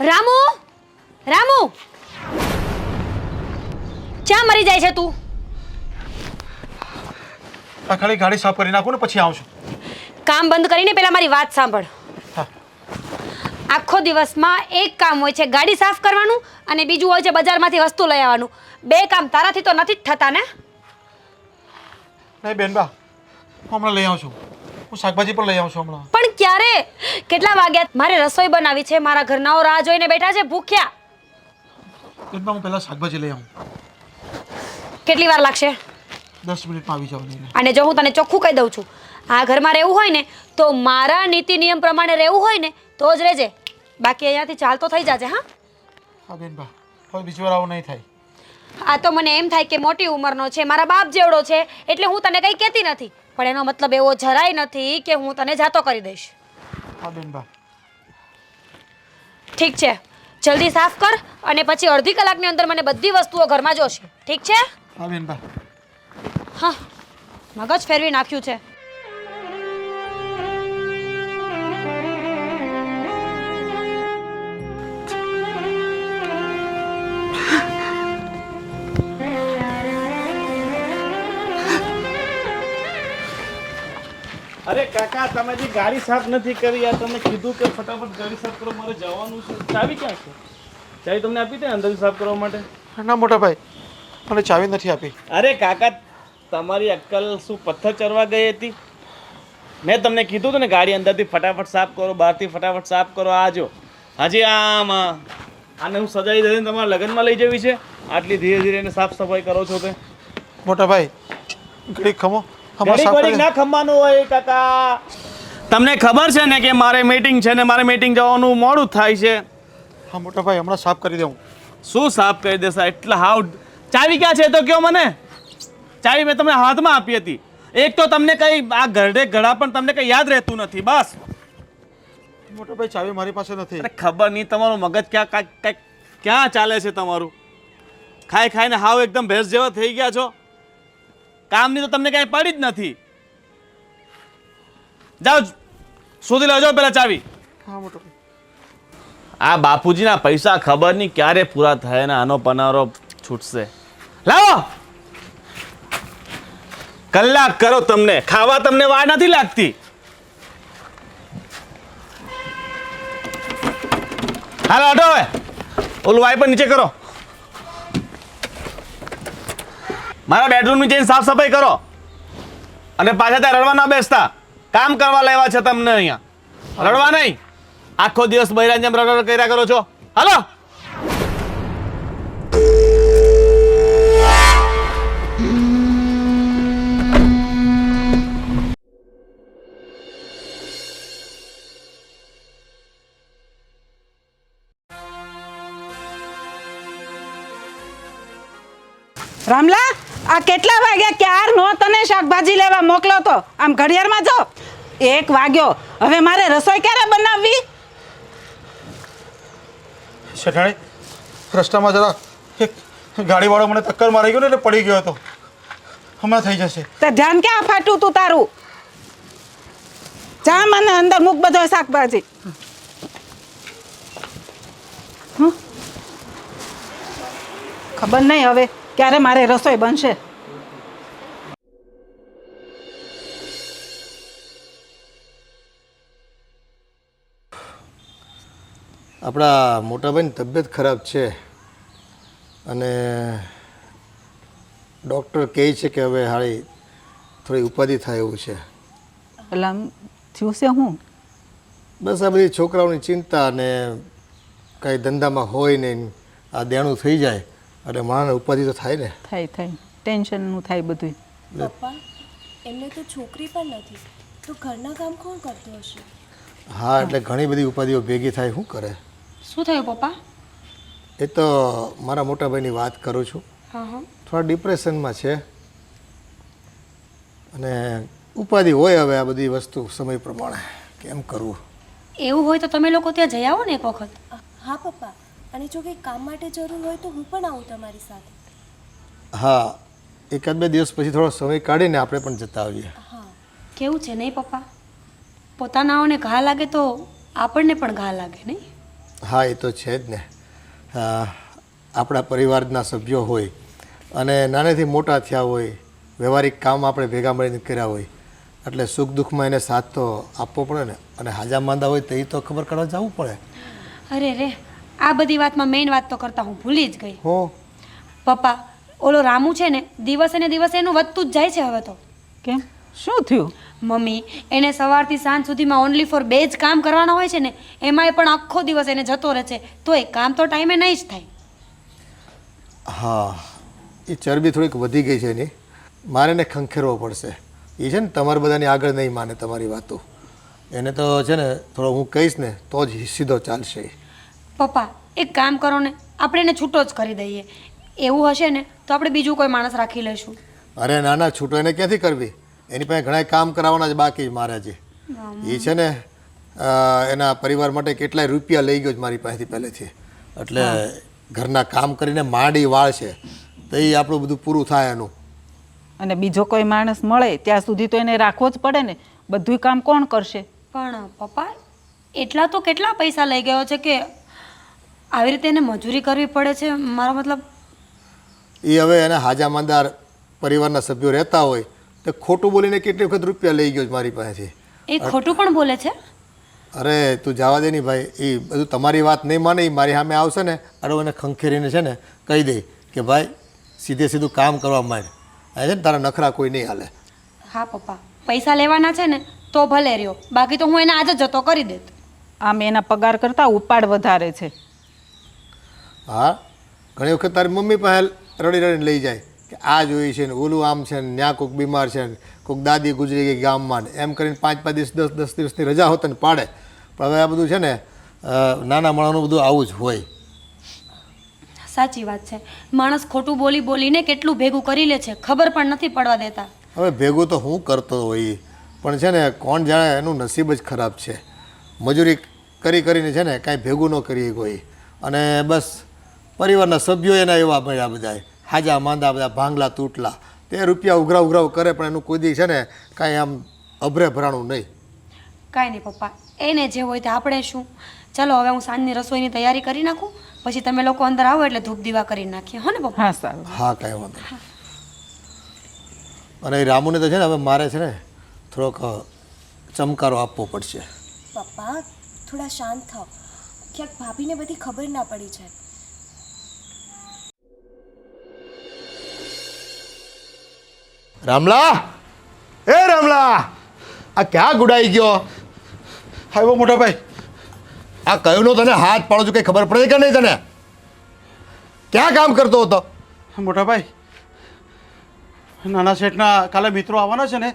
રામુ, રામુ, ક્યાં મરી જાય છે તું? આ ખાલી ગાડી સાફ કરી નાખું ને પછી આવશું. કામ બંધ કરીને પહેલા મારી વાત સાંભળ. હા. આખો દિવસમાં એક કામ હોય છે ગાડી સાફ કરવાનું અને બીજું હોય છે બજારમાંથી વસ્તુ લઈ આવવાનું. બે કામ તારાથી તો નથી જ થતા ને? નહીં બેનબા, હું હમણાં લઈ આવું છું. હું શાકભાજી પણ લઈ આવું છું હમણાં. પણ ક્યારે? કેટલા વાગ્યા? મારે રસોઈ બનાવી છે, મારા ઘરનાઓ રાહ જોઈને બેઠા છે ભૂખ્યા. બેનબા હું પહેલાં શાકભાજી લઈ આવું. કેટલી વાર લાગશે? 10 મિનિટમાં આવી જાવ લઈને. અને જો હું તને ચોખ્ખું કહી દઉં છું, આ ઘરમાં રહેવું હોય ને તો મારા નીતિ નિયમ પ્રમાણે રહેવું હોય ને તો જ રહેજે, બાકી અહીંયાથી ચાલતો થઈ જાજે. હા હા બેનબા, હવે બીજી વાર આવું નહીં થાય. આ તો મને એમ થાય કે મોટી ઉંમરનો છે, મારા બાપ જેવડો છે, એટલે હું તને કંઈ કહેતી નથી, પણ એનો મતલબ એવો જરાય નથી કે હું તને જાતો કરી દઈશ. હા બેનબા. ઠીક છે, જલ્દી સાફ કર અને પછી અડધી કલાકની અંદર મને બધી વસ્તુઓ ઘરમાં જોશે. ઠીક છે? હા બેનબા. હા, મગજ ફેરવી નાખ્યું છે. અરે કાકા, તમે જે ગાડી સાફ નથી કરી, યાર તમે કીધું કે ફટાફટ ગાડી સાફ કરો, મારે જવાનું છે. ચાવી ક્યાં છે? ચાવી તમને આપી દે અંદર સાફ કરવા માટે? ના મોટા ભાઈ, મને ચાવી નથી આપી. અરે કાકા, તમારી અક્કલ શું પથ્થર ચરવા ગઈ હતી? મેં તમને કીધું હતું ને ગાડી અંદરથી ફટાફટ સાફ કરો, બહારથી ફટાફટ સાફ કરો. આ જો હજી આને હું સજાઈ દઈને તમારા લગ્નમાં લઈ જવી છે, આટલી ધીરે ધીરે એને સાફ સફાઈ કરો છો તે. મોટા ભાઈ ઘડી ખમો. ઘડીક ના ખમવાનું હોય કાકા. તમને ખબર છે ને કે મારે મીટિંગ છે ને મારે મીટિંગ જવાનું મોડું થાય છે. હા મોટા ભાઈ, હમણાં સાફ કરી દઉં. શું સાફ કરી દેશે? એટલા હાવ. ચાવી ક્યાં છે તો કયો મને. ચાવી મેં તમને હાથમાં આપી હતી. એક તો તમને કઈ આ ઘરડે ઘડા પણ તમને કઈ યાદ રહેતું નથી. બસ મોટા ભાઈ ચાવી મારી પાસે નથી. અરે ખબર નહીં તમારું મગજ ક્યાં ચાલે છે તમારું. ખાઈ ખાઈને હાવ એકદમ ભેંસ જેવા થઈ ગયા છો. કામની તો તમને કઈ પડી જ નથી. જાઓ શોધી લેજો પેલા ચાવી. હા મોટા ભાઈ. આ બાપુજીના પૈસા ખબર નહીં ક્યારે પૂરા થાય ને આનો પનારો છૂટશે. લાવો, કલાક કરો તમને ખાવા, તમને વાર નથી લાગતી. હાલો હટો હવે, ઓલું વાઈપર નીચે કરો. મારા બેડરૂમની જઈને સાફ સફાઈ કરો અને પાછા ત્યાં રડવા ના બેસતા. કામ કરવા લેવા છે તમને અહીંયા, રડવા નહીં. આખો દિવસ બૈરાની જેમ રડ કર્યા કરો છો. હાલો. રામલા, આ કેટલા વાગ્યા? ક્યાર નો તને શાકભાજી લેવા મોકલો તો આમ ઘડિયાળમાં જો 1 વાગ્યો. હવે મારે રસોઈ ક્યારે બનાવવી? શેઠાણી, રસ્તામાં જરા એક ગાડીવાળો મને ટક્કર મારી ગયો ને એટલે પડી ગયો હતો. હમણાં થઈ જશે. તે ધ્યાન ક્યાં ફાટ્યું તું તારું? જા મને અંદર મૂક બધો શાકભાજી. ખબર નહીં હવે ક્યારે મારે રસોઈ બનશે. આપણા મોટાભાઈની તબિયત ખરાબ છે અને ડૉક્ટર કહે છે કે હવે હાળી થોડી ઉપાધિ થાય એવું છે. એટલે થયું છે હું? બસ આ બધી છોકરાઓની ચિંતા અને કાંઈ ધંધામાં હોય ને આ દેણું થઈ જાય એટલે માણસને ઉપાધિ તો થાય ને. થાય ટેન્શનનું થાય બધું. પપ્પા, એમને તો છોકરી પણ નથી, તો ઘરના કામ કોણ કરતું હશે? હા, એટલે ઘણી બધી ઉપાધિઓ ભેગી થાય. શું કરે? શું થયું પપ્પા? એ તો મારા મોટાભાઈની વાત કરું છું. થોડા ડિપ્રેશનમાં છે અને ઉપાધિ હોય. હવે આ બધી વસ્તુ સમય પ્રમાણે કેમ કરવું. એવું હોય તો તમે લોકો ત્યાં જઈ આવો ને એક વખત. હા પપ્પા, અને જો કંઈ કામ માટે જરૂર હોય તો હું પણ આવું તમારી સાથે. હા, 1-2 દિવસ પછી થોડો સમય કાઢીને આપણે પણ જતા આવીએ. હા. કેવું છે નહીં પપ્પા? પોતાનાઓને ઘા લાગે તો આપણને પણ ઘા લાગે નહીં? હા એ તો છે જ ને. આપણા પરિવારના સભ્યો હોય અને નાનેથી મોટા થયા હોય, વ્યવહારિક કામ આપણે ભેગા મળીને કર્યા હોય, એટલે સુખ દુઃખમાં એને સાથ તો આપવો પડે ને. અને હાજા માંદા હોય તો એ તો ખબર કાઢવા જવું પડે. અરે રે, આ બધી વાતમાં મેઇન વાત તો કરતા હું ભૂલી જ ગઈ. હો પપ્પા, ઓલો રામુ છે ને, દિવસે ને દિવસે એનું વધતું જ જાય છે હવે તો. કેમ શું થયું? મમ્મી, એને સવારથી સાંજ સુધીમાં ઓનલી ફોર 2 જ કામ કરવાના હોય છે ને, એમાંય પણ આખો દિવસ એને જતો રહે છે, તો એ કામ તો ટાઈમે નહીં જ થાય. હા, એ ચરબી થોડીક વધી ગઈ છે એની. મારે એને ખંખેરવો પડશે. એ છે ને તમારા બધાની આગળ નહીં માને તમારી વાતો. એને તો છે ને થોડો હું કહીશ ને તો જ સીધો ચાલશે. પપ્પા, એક કામ કરો ને, આપણે એને છૂટો જ કરી દઈએ. એવું હશે ને તો આપણે બીજું કોઈ માણસ રાખી લઈશું. અરે ના ના, છૂટો એને ક્યાંથી કરવી? એની પાસે ઘણા કામ કરાવવાના જ બાકી મારે હજી. એ છે ને એના પરિવાર માટે કેટલાય રૂપિયા લઈ ગયો જ મારી પાસેથી પહેલેથી. એટલે ઘરના કામ કરીને માંડી વાળશે તો એ આપણું બધું પૂરું થાય એનું. અને બીજો કોઈ માણસ મળે ત્યાં સુધી તો એને રાખવો જ પડે ને. બધું કામ કોણ કરશે? પણ પપ્પા, એટલા તો કેટલા પૈસા લઈ ગયો છે કે આવી રીતે એને મજૂરી કરવી પડે છે? મારો મતલબ એ હવે એના હાજા માંદાર પરિવારના સભ્યો રહેતા હોય તો ખોટું બોલીને કેટલી વખત રૂપિયા લઈ ગયો છે મારી પાસેથી. એ ખોટું પણ બોલે છે. અરે તું જવા દે નહીં ભાઈ. એ બધું તમારી વાત નહીં માને. એ મારી સામે આવશે ને અરે એને ખંખેરીને છે ને કહી દે કે ભાઈ સીધે સીધું કામ કરવા માંડ. છે ને તારા નખરા કોઈ નહીં હાલે. હા પપ્પા, પૈસા લેવાના છે ને તો ભલે રહ્યો, બાકી તો હું એને આજે જતો કરી દેત. આમ એના પગાર કરતાં ઉપાડ વધારે છે. હા, ઘણી વખત તારી મમ્મી પાસે રડી રડીને લઈ જાય કે આ જોઈ છે ને ઓલું આમ છે ને ત્યાં કોઈક બીમાર છે ને કોઈક દાદી ગુજરી ગઈ ગામમાં ને એમ કરીને 5-5 દિવસ 10-10 દિવસની રજા હોત ને પાડે. પણ હવે આ બધું છે ને નાના માણસનું બધું આવું જ હોય. સાચી વાત છે. માણસ ખોટું બોલી બોલીને કેટલું ભેગું કરી લે છે, ખબર પણ નથી પડવા દેતા. હવે ભેગું તો હું કરતો હોય પણ છે ને કોણ જાણે એનું નસીબ જ ખરાબ છે. મજૂરી કરી કરીને છે ને કાંઈ ભેગું ન કરીએ કોઈ. અને બસ પરિવારના સભ્યો એના એવા મળ્યા બધા હાજા માંદા બધા ભાંગલા તૂટલા. તે રૂપિયા ઉઘરાવ કરે પણ એનું કોઈ દી છે ને કાંઈ આમ અભરે ભરાણું નહીં. કાંઈ નહીં પપ્પા, એને જે હોય તે આપણે શું. ચાલો હવે હું સાંજની રસોઈની તૈયારી કરી નાખું, પછી તમે લોકો અંદર આવો એટલે ધૂપ દીવા કરી નાખીએ. હો ને પપ્પા? હા સારું. હા કાંઈ વાંધો નહીં. અને એ રામુને તો છે ને હવે મારે છે ને થોડોક ચમકારો આપવો પડશે. પપ્પા, થોડા શાંત થાઓ. ક્યાંક ભાભીને બધી ખબર ના પડી જાય. રામલા, એ રામલા, આ ક્યાં ગુડાઈ ગયો? આવ્યો મોટા ભાઈ. આ કયું નો તને હાથ પાડો છું કંઈ ખબર પડે કે નહીં તને? ક્યાં કામ કરતો હતો? મોટા ભાઈ, નાના શેઠના કાલે મિત્રો આવવાના છે ને,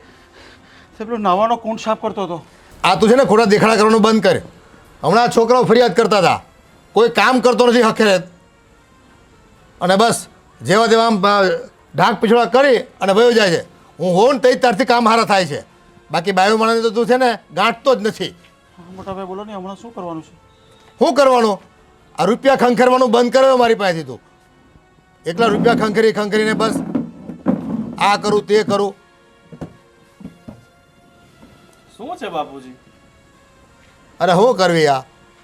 તે પેલો નાવાનો કુંડ સાફ કરતો હતો. આ તું છે ને ખોટા દેખાડા કરવાનું બંધ કર. હમણાં છોકરાઓ ફરિયાદ કરતા હતા કોઈ કામ કરતો નથી હખેરે. અને બસ જેવા તેવા આમ ઢાક પીછોડા કરી અને વયો જાય છે. હું હોઉં ને તઈ તારથી કામ હારા થાય છે. બાકી બાયું માણસને તો તું છે ને ગાંઠતો જ નથી. મોટા ભાઈ બોલો ને, હમણાં શું કરવાનું છે? શું કરવાનું? આ રૂપિયા ખંખેરવાનું બંધ કર્યો મારી પાસેથી તું. એકલા રૂપિયા ખંખેરીને બસ આ કરું તે કરું. શું છે બાપુજી? અરે શું કરવી?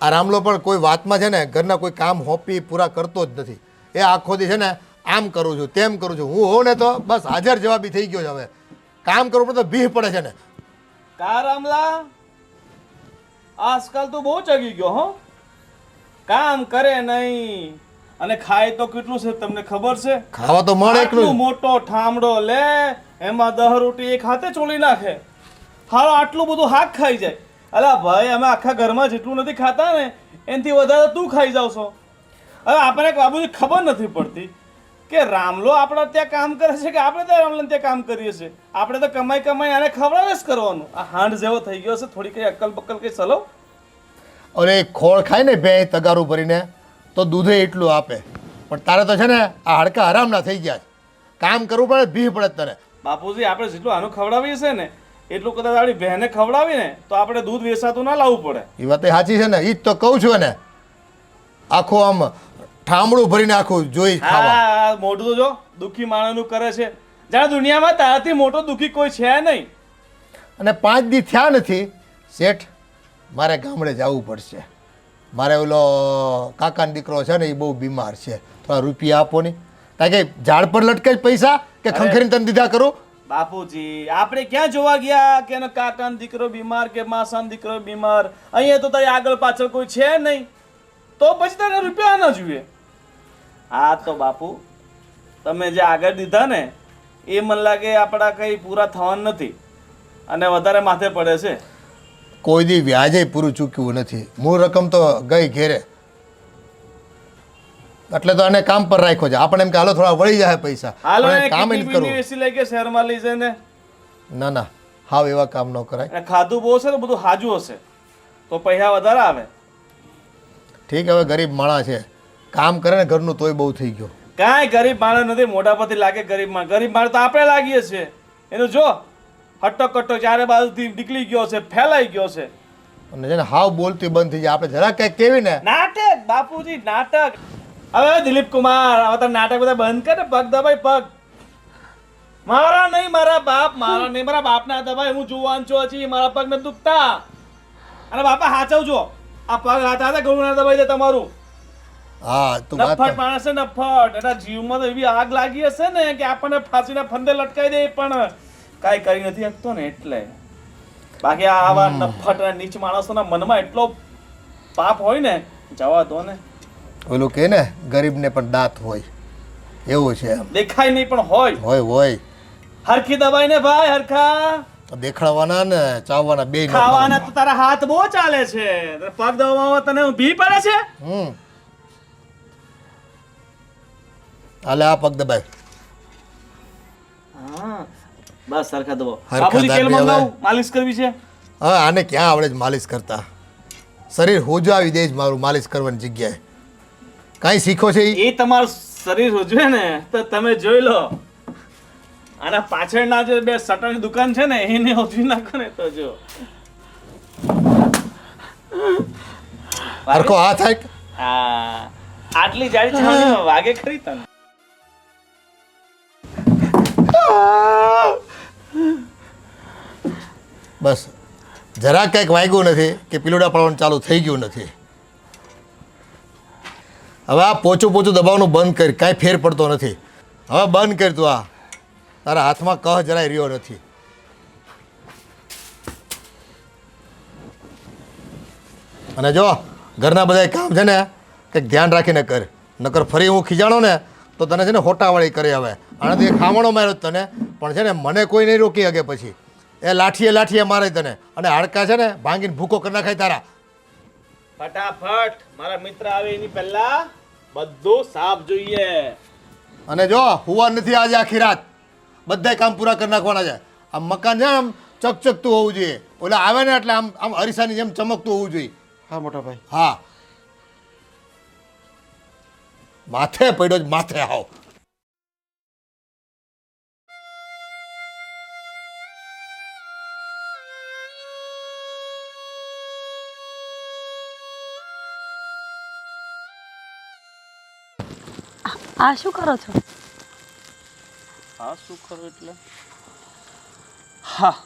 આ રામલો પણ કોઈ વાતમાં છે ને ઘરના કોઈ કામ હોપી પૂરા કરતો જ નથી. એ આખો દી છે ને આમ કરું છું તેમ કરું છું. હું હોઉં ને તો બસ હાજર જવાબી થઈ ગયો છે. હવે કામ કરવું પડે તો ભીહ પડે છે ને. કા રામલા, આજકાલ તો બહુ ચગી ગયો હો. કામ કરે નહીં અને ખાય તો કેટલું છે તમને ખબર છે? ખાવા તો મળે આટલું એકલું. મોટો ઠામડો લે, એમાં 10 રોટી એક હાથે ચોળી નાખે. હાલો આટલું બધું હાક ખાઈ જાય. અલા ભાઈ, અમે આખા ઘરમાં જેટલું નથી ખાતા ને એનાથી વધારે તું ખાઈ જાવ છો. હવે આપણને બાબુજી ખબર નથી પડતી કે રામલો આપણા ત્યાં કામ કરે છે કે આપણે ત્યાં રામલાને ત્યાં કામ કરીએ છીએ. આપણે તો કમાઈ આને ખવડાવે જ કરવાનું. આ હાંડ જેવો થઈ ગયો છે. થોડી કઈ અક્કલ બક્કલ કઈ ચલો. અને ખોળ ખાય ને બે તગારું ભરીને તો દૂધે એટલું આપે. પણ તારે તો છે ને આ હાડકા આરામના થઈ ગયા છે. કામ કરવું પડે ભીહ પડે તને. બાપુજી, આપણે જેટલું આનું ખવડાવીએ છે ને એટલું કદાચ આપણી બહેને ખવડાવીને તો આપણે દૂધ વેચાતું ના લાવવું પડે. એ વાત સાચી છે ને. એ જ તો કહું છું ને. આખું આમ ઠામડું ભરીને આખું જોઈ ખાવા. હા, મોઢું તો જો દુઃખી માણસનું કરે છે. જાણે દુનિયામાં તારાથી મોટો દુઃખી કોઈ છે નહીં. અને 5 દી થયા નથી શેઠ, મારે ગામડે જવું પડશે. મારે ઓલો કાકાનો દીકરો છે ને એ બહુ બીમાર છે, થોડા રૂપિયા આપો ને. તાકે ઝાડ પર લટકે જ પૈસા કે ખંખેરીને તને દીધા કરું? બાપુજી આપણે ક્યાં જોવા ગયા કે એનો કાકાનો દીકરો બીમાર કે માસાનો દીકરો બીમાર? અહીંયા તો તારી આગળ પાછળ કોઈ છે નહીં, તો પછી તને રૂપિયા ન જોઈએ. હા તો બાપુ તમે જે આગળ દીધા ને એ મને લાગે આપણા કંઈ પૂરા થવાના નથી અને વધારે માથે પડે છે. કોઈ દી વ્યાજે પૂરું ચૂક્યું નથી. મૂળ રકમ તો ગઈ ઘેરે, એટલે તો આને કામ પર રાખ્યો છે. આપણે એમ કે હાલો થોડા વળી જાય પૈસા, હાલો પણ ને એ કામ જ કેટલી કરવું. બીની એસી લઈ કે શહેરમાં લઈ જાય ને. ના ના, હાવ એવા કામ ન કરાય. અને ખાધું બહુ છે તો બધું હાજુ હશે તો પૈસા વધારે આવે. ઠીક, હવે ગરીબ માણસ છે, કામ કરે ને ઘરનું તોય બહુ થઈ ગયો. કાંઈ ગરીબ માણસ નથી, મોઢા પરથી લાગે ગરીબ માણસ. ગરીબ માણસ તો આપણે લાગીએ છીએ. એનું જો હટ્ટો કટ્ટો ચારે બાજુથી નીકળી ગયો છે, ફેલાઈ ગયો છે. અને છે ને હાવ બોલતી બંધ થઈ જાય. આપણે જરા કંઈક કેવી ને નાટક બાપુજી નાટક. હવે દિલીપ કુમાર હવે તો નાટક બધા બંધ કરે. પગ દબાઈ પગ. મારા નહીં મારા બાપ, મારા નહીં મારા બાપના દબાઈ. હું જુવાન છું હજી, મારા પગ નથી દુખતા. અને બાપા હાચવજો, આ પગ હાથા હતા ગળું ના દબાઈ દે તમારું. હા તું વાત નફટ માણસ છે નફટ. એના જીવમાં તો એવી આગ લાગી હશે ને કે આપણને ફાંસીના ફંદે લટકાઈ દે પણ કાંઈ કરી નથી શકતો ને એટલે. બાકી આવા નફટ અને નીચ માણસોના મનમાં એટલો પાપ હોય ને, જવા દો ને. ઓલું કે ને ગરીબને પણ દાંત હોય, એવું છે એમ. દેખાય નહીં પણ હોય. હોય હરખી દબાઈ ને ભાઈ, હરખા તો દેખાડવાના ને ચાવવાના બે ખાવાના તો તારા હાથ બહુ ચાલે છે. પગ દબાવવા તને ઊભી પડે છે. હાલે આ પગ દબાય. હા બસ હરખા દબાવ. હરખા બાપુજી તેલ દાબી હવે. મંગાવું, માલિશ કરવી છે. હા આને ક્યાં આવડે છે માલિશ કરતા? શરીર હોજાવી દે જ મારું માલિશ કરવાની જગ્યાએ. કાંઈ શીખો છે ઈ? એ તમારું શરીર ઉજવે ને તો તમે જોઈ લો. આના પાછળના જે બે શટરની દુકાન છે ને એને ઉજવી નાખો ને તો જો. હરખો હાથ હાક. હા આટલી જાડી છાવણીમાં વાગે ખરી તને. બસ જરા કંઈક વાગ્યું નથી કે પીલુડા પડવાનું ચાલુ થઈ ગયું નથી. હવે આ પોચું પોચું દબાવવાનું બંધ કરી, કાંઈ ફેર પડતો નથી. હવે બંધ કર તું. આ તારા હાથમાં કહ જરાય રહ્યો નથી. અને જો ઘરના બધા કામ છે ને કંઈક ધ્યાન રાખીને કર, નકર ફરી હું ખીજાણો ને તો તને છે ને હોટાવાળી કરી. હવે આનાથી એક ખામણો માર્યો તને, પણ છે ને મને કોઈ નહીં રોકી શકે. પછી એ લાઠીએ મારે તને, અને હાડકા છે ને ભાંગીને ભૂકો કરી નાખાય તારા. ફટાફટ મારા મિત્ર આવે એની પહેલા બધું સાફ જોઈએ. અને જો હુવા નથી આજે આખી રાત, બધા કામ પૂરા કરી નાખવાના છે. આ મકાન છે ને આમ ચકચકતું હોવું જોઈએ. ઓલા આવે ને એટલે આમ આમ અરીસાની જેમ ચમકતું હોવું જોઈએ. હા મોટા ભાઈ. હા માથે પડ્યો જ માથે આવો. આ શું કરો છો? હા શું કરું એટલે? હા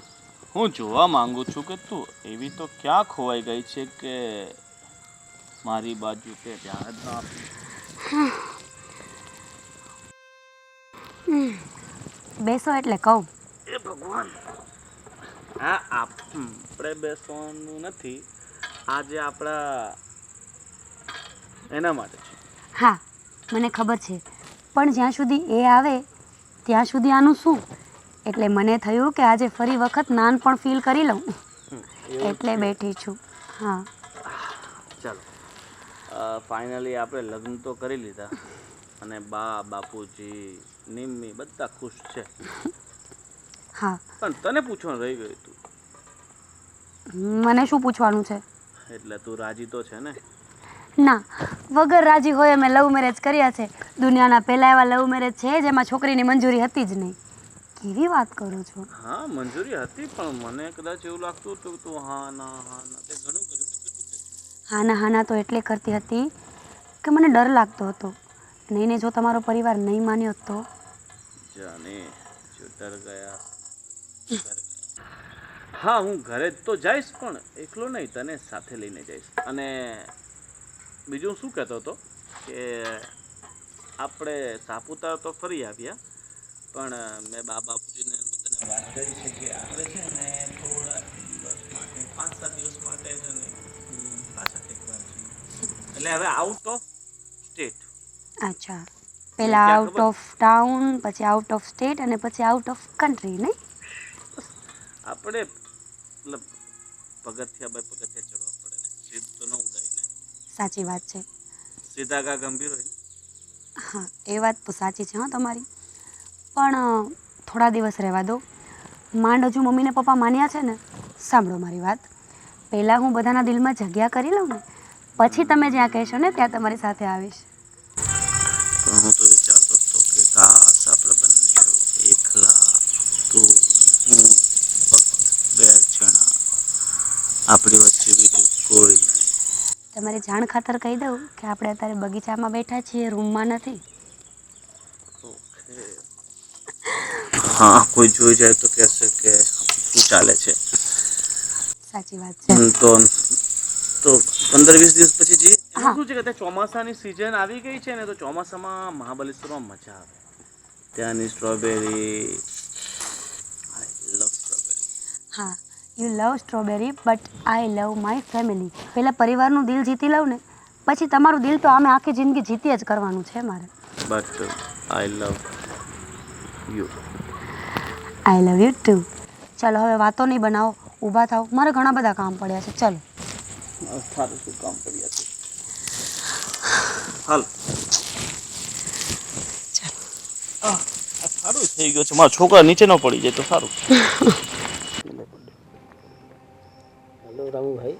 હું જોવા માંગુ છું કે તું એવી તો ક્યાં ખોવાઈ ગઈ છે કે મારી બાજુ તે ધ્યાન જ ના આપ્યું. બેસો એટલે કહું. એ ભગવાન, હા આપણે બેસવાનું નથી, આજે આપણા એના માટે છે. હા મને ખબર છે, પણ જ્યાં સુધી એ આવે ત્યાં સુધી આનું શું? એટલે મને થયું કે આજે ફરી વખત નાનપણ ફીલ કરી લઉં, એટલે બેઠી છું. હા ચાલો ફાઇનલી આપણે લગ્ન તો કરી લીધા અને બાપુજી નિમ્મી બધા ખુશ છે. હા પણ તને પૂછવાનું રહી ગયું તું. મને શું પૂછવાનું છે? એટલે તું રાજી તો છે ને? ના, વગર રાજી હોય અમે લવ મેરેજ કર્યા છે. દુનિયાના પહેલા એવા લવ મેરેજ છે જેમાં છોકરીની મંજૂરી હતી જ નહીં. કેવી વાત કરો છો? હા મંજૂરી હતી પણ મને કદાચ એવું લાગતું હતું તું હા ના તે ઘણું કર્યું ને. કેટલું કર્યું? હાના હાના તો એટલે કરતી હતી કે મને ડર લાગતો હતો. નહીં ને જો તમારો પરિવાર નહીં માન્યો તો? જાને જો ડર ગયા. હા હું ઘરે તો જઈશ પણ એકલો નહીં, તને સાથે લઈને જઈશ. અને બીજું શું કહેતો હતો કે આપણે સાપુતારા તો ફરી આવ્યા, પણ મેં બાપુજીને બધાને વાત કરી છે કે આપણે છે ને થોડા દિવસ માટે 5-7 દિવસ માટે છે ને પાછા ટેકવા છીએ. એટલે હવે આઉટ ઓફ સ્ટેટ. અચ્છા, પહેલાં ક્યાં આઉટ ખબર? ઓફ ટાઉન, પછી આઉટ ઓફ સ્ટેટ અને પછી આઉટ ઓફ કન્ટ્રી, નહીં? આપણે મતલબ પગથિયા બાય પગથિયા ચડવા પડે ને, સીધું તો ન ઉડાય ને, સાચી વાત છે. સીધા કા ગંભીર હોય ને. હા, એ વાત તો સાચી છે હં તમારી. પણ થોડા દિવસ રહેવા દો. માંડ હજુ મમ્મી ને પપ્પા માન્યા છે ને. સાંભળો મારી વાત. પહેલાં હું બધાના દિલમાં જગ્યા કરી લઉં ને, પછી તમે જ્યાં કહેશો ને ત્યાં તમારી સાથે આવીશ. પણ હું તો વિચારતો હતો કે કાશ આપણે બંને એકલા, તું અને હું, ફક્ત 2 જણા, આપણી વચ્ચે બીજું કોઈ નહીં. તમારી જાણ ખાતર કહી દઉં કે આપણે અત્યારે બગીચામાં બેઠા છીએ, રૂમમાં નથી. ઓકે. હા, કોઈ જોઈ જાય તો કહેશે કે શું ચાલે છે. સાચી વાત છે. તો 15-20 દિવસ પછી જઈએ. એમાં હા શું છે કે અત્યારે ચોમાસાની સિઝન આવી ગઈ છે ને, તો ચોમાસામાં મહાબલેશ્વરમાં મજા આવે. ત્યાંની સ્ટ્રોબેરી, આઈ લવ સ્ટ્રોબેરી. હા, you love strawberry but I love my family. પહેલાં પરિવારનું દિલ જીતી લઉં ને, પછી તમારું દિલ તો આમે આખી જિંદગી જીતી જ કરવાનું છે મારે. But I love you. I love you too. ચાલો હવે વાતો નહીં બનાવો, ઊભા થાઓ, મારે ઘણા બધા કામ પડ્યા છે. ચલો. સારું શું કામ કર્યા છે. હાલ. આ સારું થઈ ગયું છે. મારા છોકરા નીચે ન પડી જાય તો સારું. हेलो रामू भाई,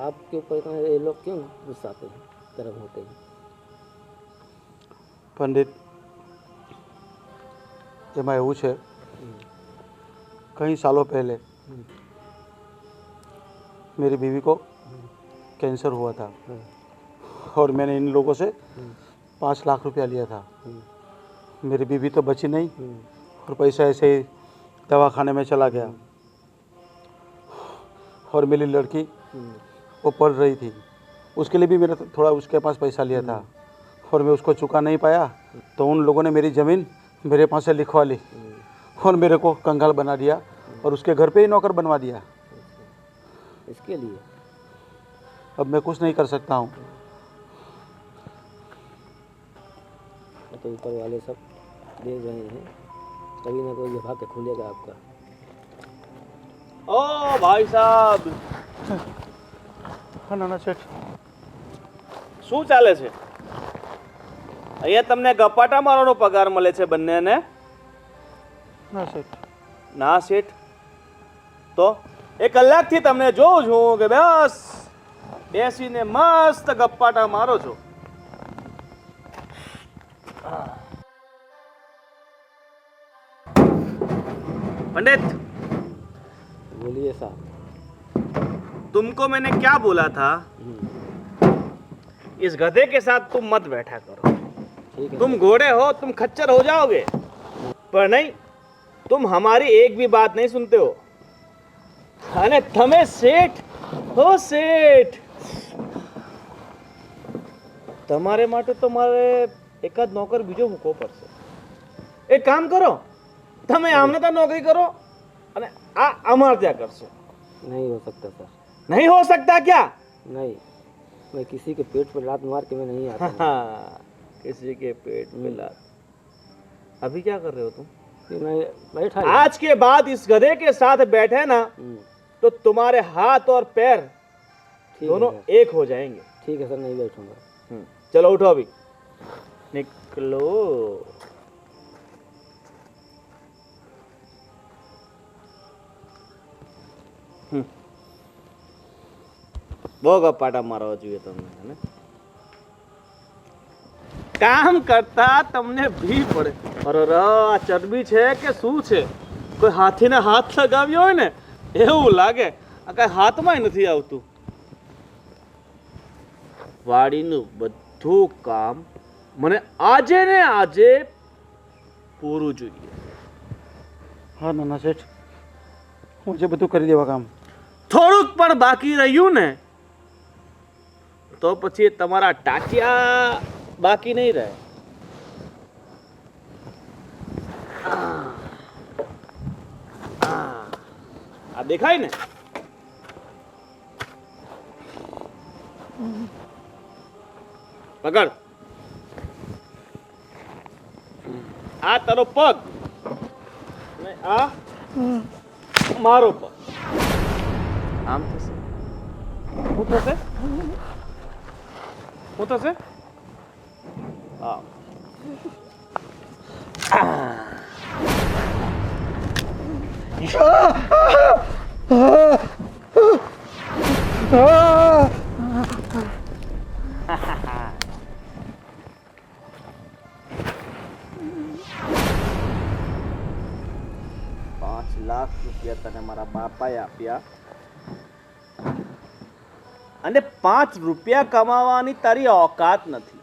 आपके ऊपर इतना ये लोग क्यों गुस्साते हैं, गर्म होते हैं? पंडित, એમાં એવું છે, कई सालों पहले मेरी बीवी को कैंसर हुआ था और मैंने इन लोगों से 5 लाख रुपया लिया था. मेरी बीवी तो बची नहीं और पैसा ऐसे ही दवाखाने में चला गया और मेरी लड़की वो पढ़ रही थी, उसके लिए भी मैंने थोड़ा उसके पास पैसा लिया था और मैं उसको चुका नहीं पाया, तो उन लोगों ने मेरी ज़मीन मेरे पास से लिखवा ली और मेरे को कंगाल बना दिया और उसके घर पे ही नौकर बनवा दिया. इसके लिए अब मैं कुछ नहीं कर सकता हूँ. तो ऊपर वाले सब देख रहे हैं, कभी ना कोई विभाग खुलेगा आपका. ઓ ભાઈ સાહેબ, હા નાના શેઠ, શું ચાલે છે? અહીંયા તમને ગપાટા મારવાનો પગાર મળે છે બંનેને? ના શેઠ, ના શેઠ. તો 1 કલાકથી તમને જોઉં છું કે બસ બેસીને મસ્ત ગપ્પાટા મારો છો. पंडित, बोलिए साहब. तुमको मैंने क्या बोला था, इस गधे के साथ तुम मत बैठा करो. ठीक है. तुम घोड़े हो, तुम खच्चर हो जाओगे. पर नहीं, तुम हमारी एक भी बात नहीं सुनते हो. અને તમે શેઠ હો શેઠ. તમારે માટે તો મારે એકાદ નોકર બીજો મૂકવો પડશે. એક કામ કરો, તમે આમને ત્યાં નોકરી કરો અને આ અમારે ત્યાં કરશો. नहीं हो सकता सर, નહીં હો सकता क्या? नहीं. मैं किसी के पेट पर लात मार के मैं नहीं आता हूँ. हाँ, किसी के पेट में लात. अभी क्या कर रहे हो तुम? कि मैं बैठा ही. आज के बाद इस गधे के साथ बैठे ना तो तुम्हारे हाथ और पैर ठीक दोनों है सर. एक हो जाएंगे. ठीक है सर, नहीं बैठूंगा. चलो उठो अभी, निकलो. બહુ ગપાટા મારવા જોઈએ તમને, હે ને? કામ કરતા તમને ભી પડે. અરે આ ચરબી છે કે શું છે? કોઈ હાથીને હાથ લગાવ્યો હોય ને એવું લાગે. આ કઈ હાથમાંય નથી આવતું. વાડીનું બધું કામ મને આજે ને આજે પૂરું જોઈએ. હા નાના શેઠ, હું જે બધું કરી દેવા કામ. થોડુંક પણ બાકી રહ્યું ને તો પછી તમારા ટાંટિયા બાકી નહીં રહે. આ દેખાય ને? પકડ. આ તારો પગ અને આ મારો પગ. આમ થશે. શું થશે? શું થશે? હા. ₹5,00,000 તને મારા બાપાએ આપ્યા અને ₹5 કમાવાની તારી औकात નથી.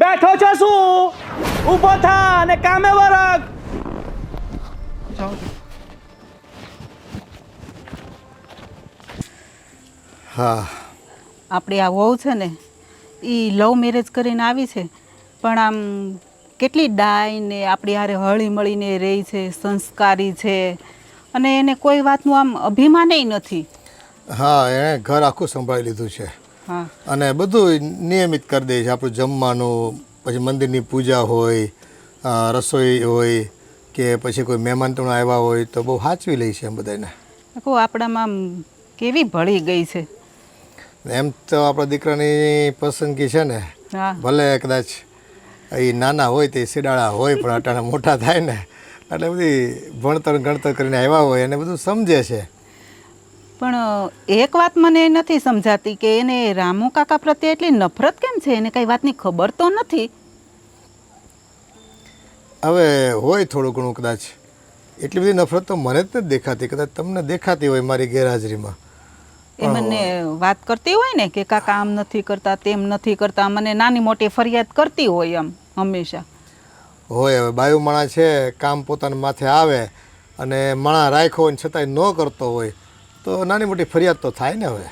બેઠો છો શું? ઊભો થા અને કામે વરગ. હા આપણી આ વહુ છે ને એ લવ મેરેજ કરીને આવી છે, પણ આમ કેટલી ડાય ને આપણી હારે હળી મળીને રહે છે, સંસ્કારી છે, અને એને કોઈ વાતનું આમ અભિમાનય નથી. હા એણે ઘર આખું સંભાળી લીધું છે હા, અને બધું નિયમિત કરી દે છે. આપણું જમવાનું, પછી મંદિરની પૂજા હોય, રસોઈ હોય કે પછી કોઈ મહેમાન તો આવ્યા હોય તો બહુ સાચવી લે છે એમ બધાને. કહું આપણામાં આમ કેવી ભળી ગઈ છે. એમ તો આપણા દીકરાની પસંદગી છે ને, હા, ભલે કદાચ એ નાના હોય તે સિડાળા હોય પણ અટાણે મોટા થાય ને એટલે બધી ભણતર ગણતર કરીને આવ્યા હોય એને બધું સમજે છે. પણ એક વાત મને નથી સમજાતી કે એને રામુ કાકા પ્રત્યે એટલી નફરત કેમ છે? એને કઈ વાતની ખબર તો નથી. હવે હોય થોડું ઘણું કદાચ, એટલી બધી નફરત તો મને જ નથી દેખાતી, કદાચ તમને દેખાતી હોય મારી ગેરહાજરીમાં. એ મને વાત કરતી હોય ને કે કાકા આમ નથી કરતા, તેમ નથી કરતા, મને નાની મોટી ફરિયાદ કરતી હોય આમ હંમેશા. હોય હવે બાયુ માણા છે, કામ પોતાના માથે આવે અને માણા રાખ્યો હોય ને છતાંય ન કરતો હોય તો નાની મોટી ફરિયાદ તો થાય ને. હવે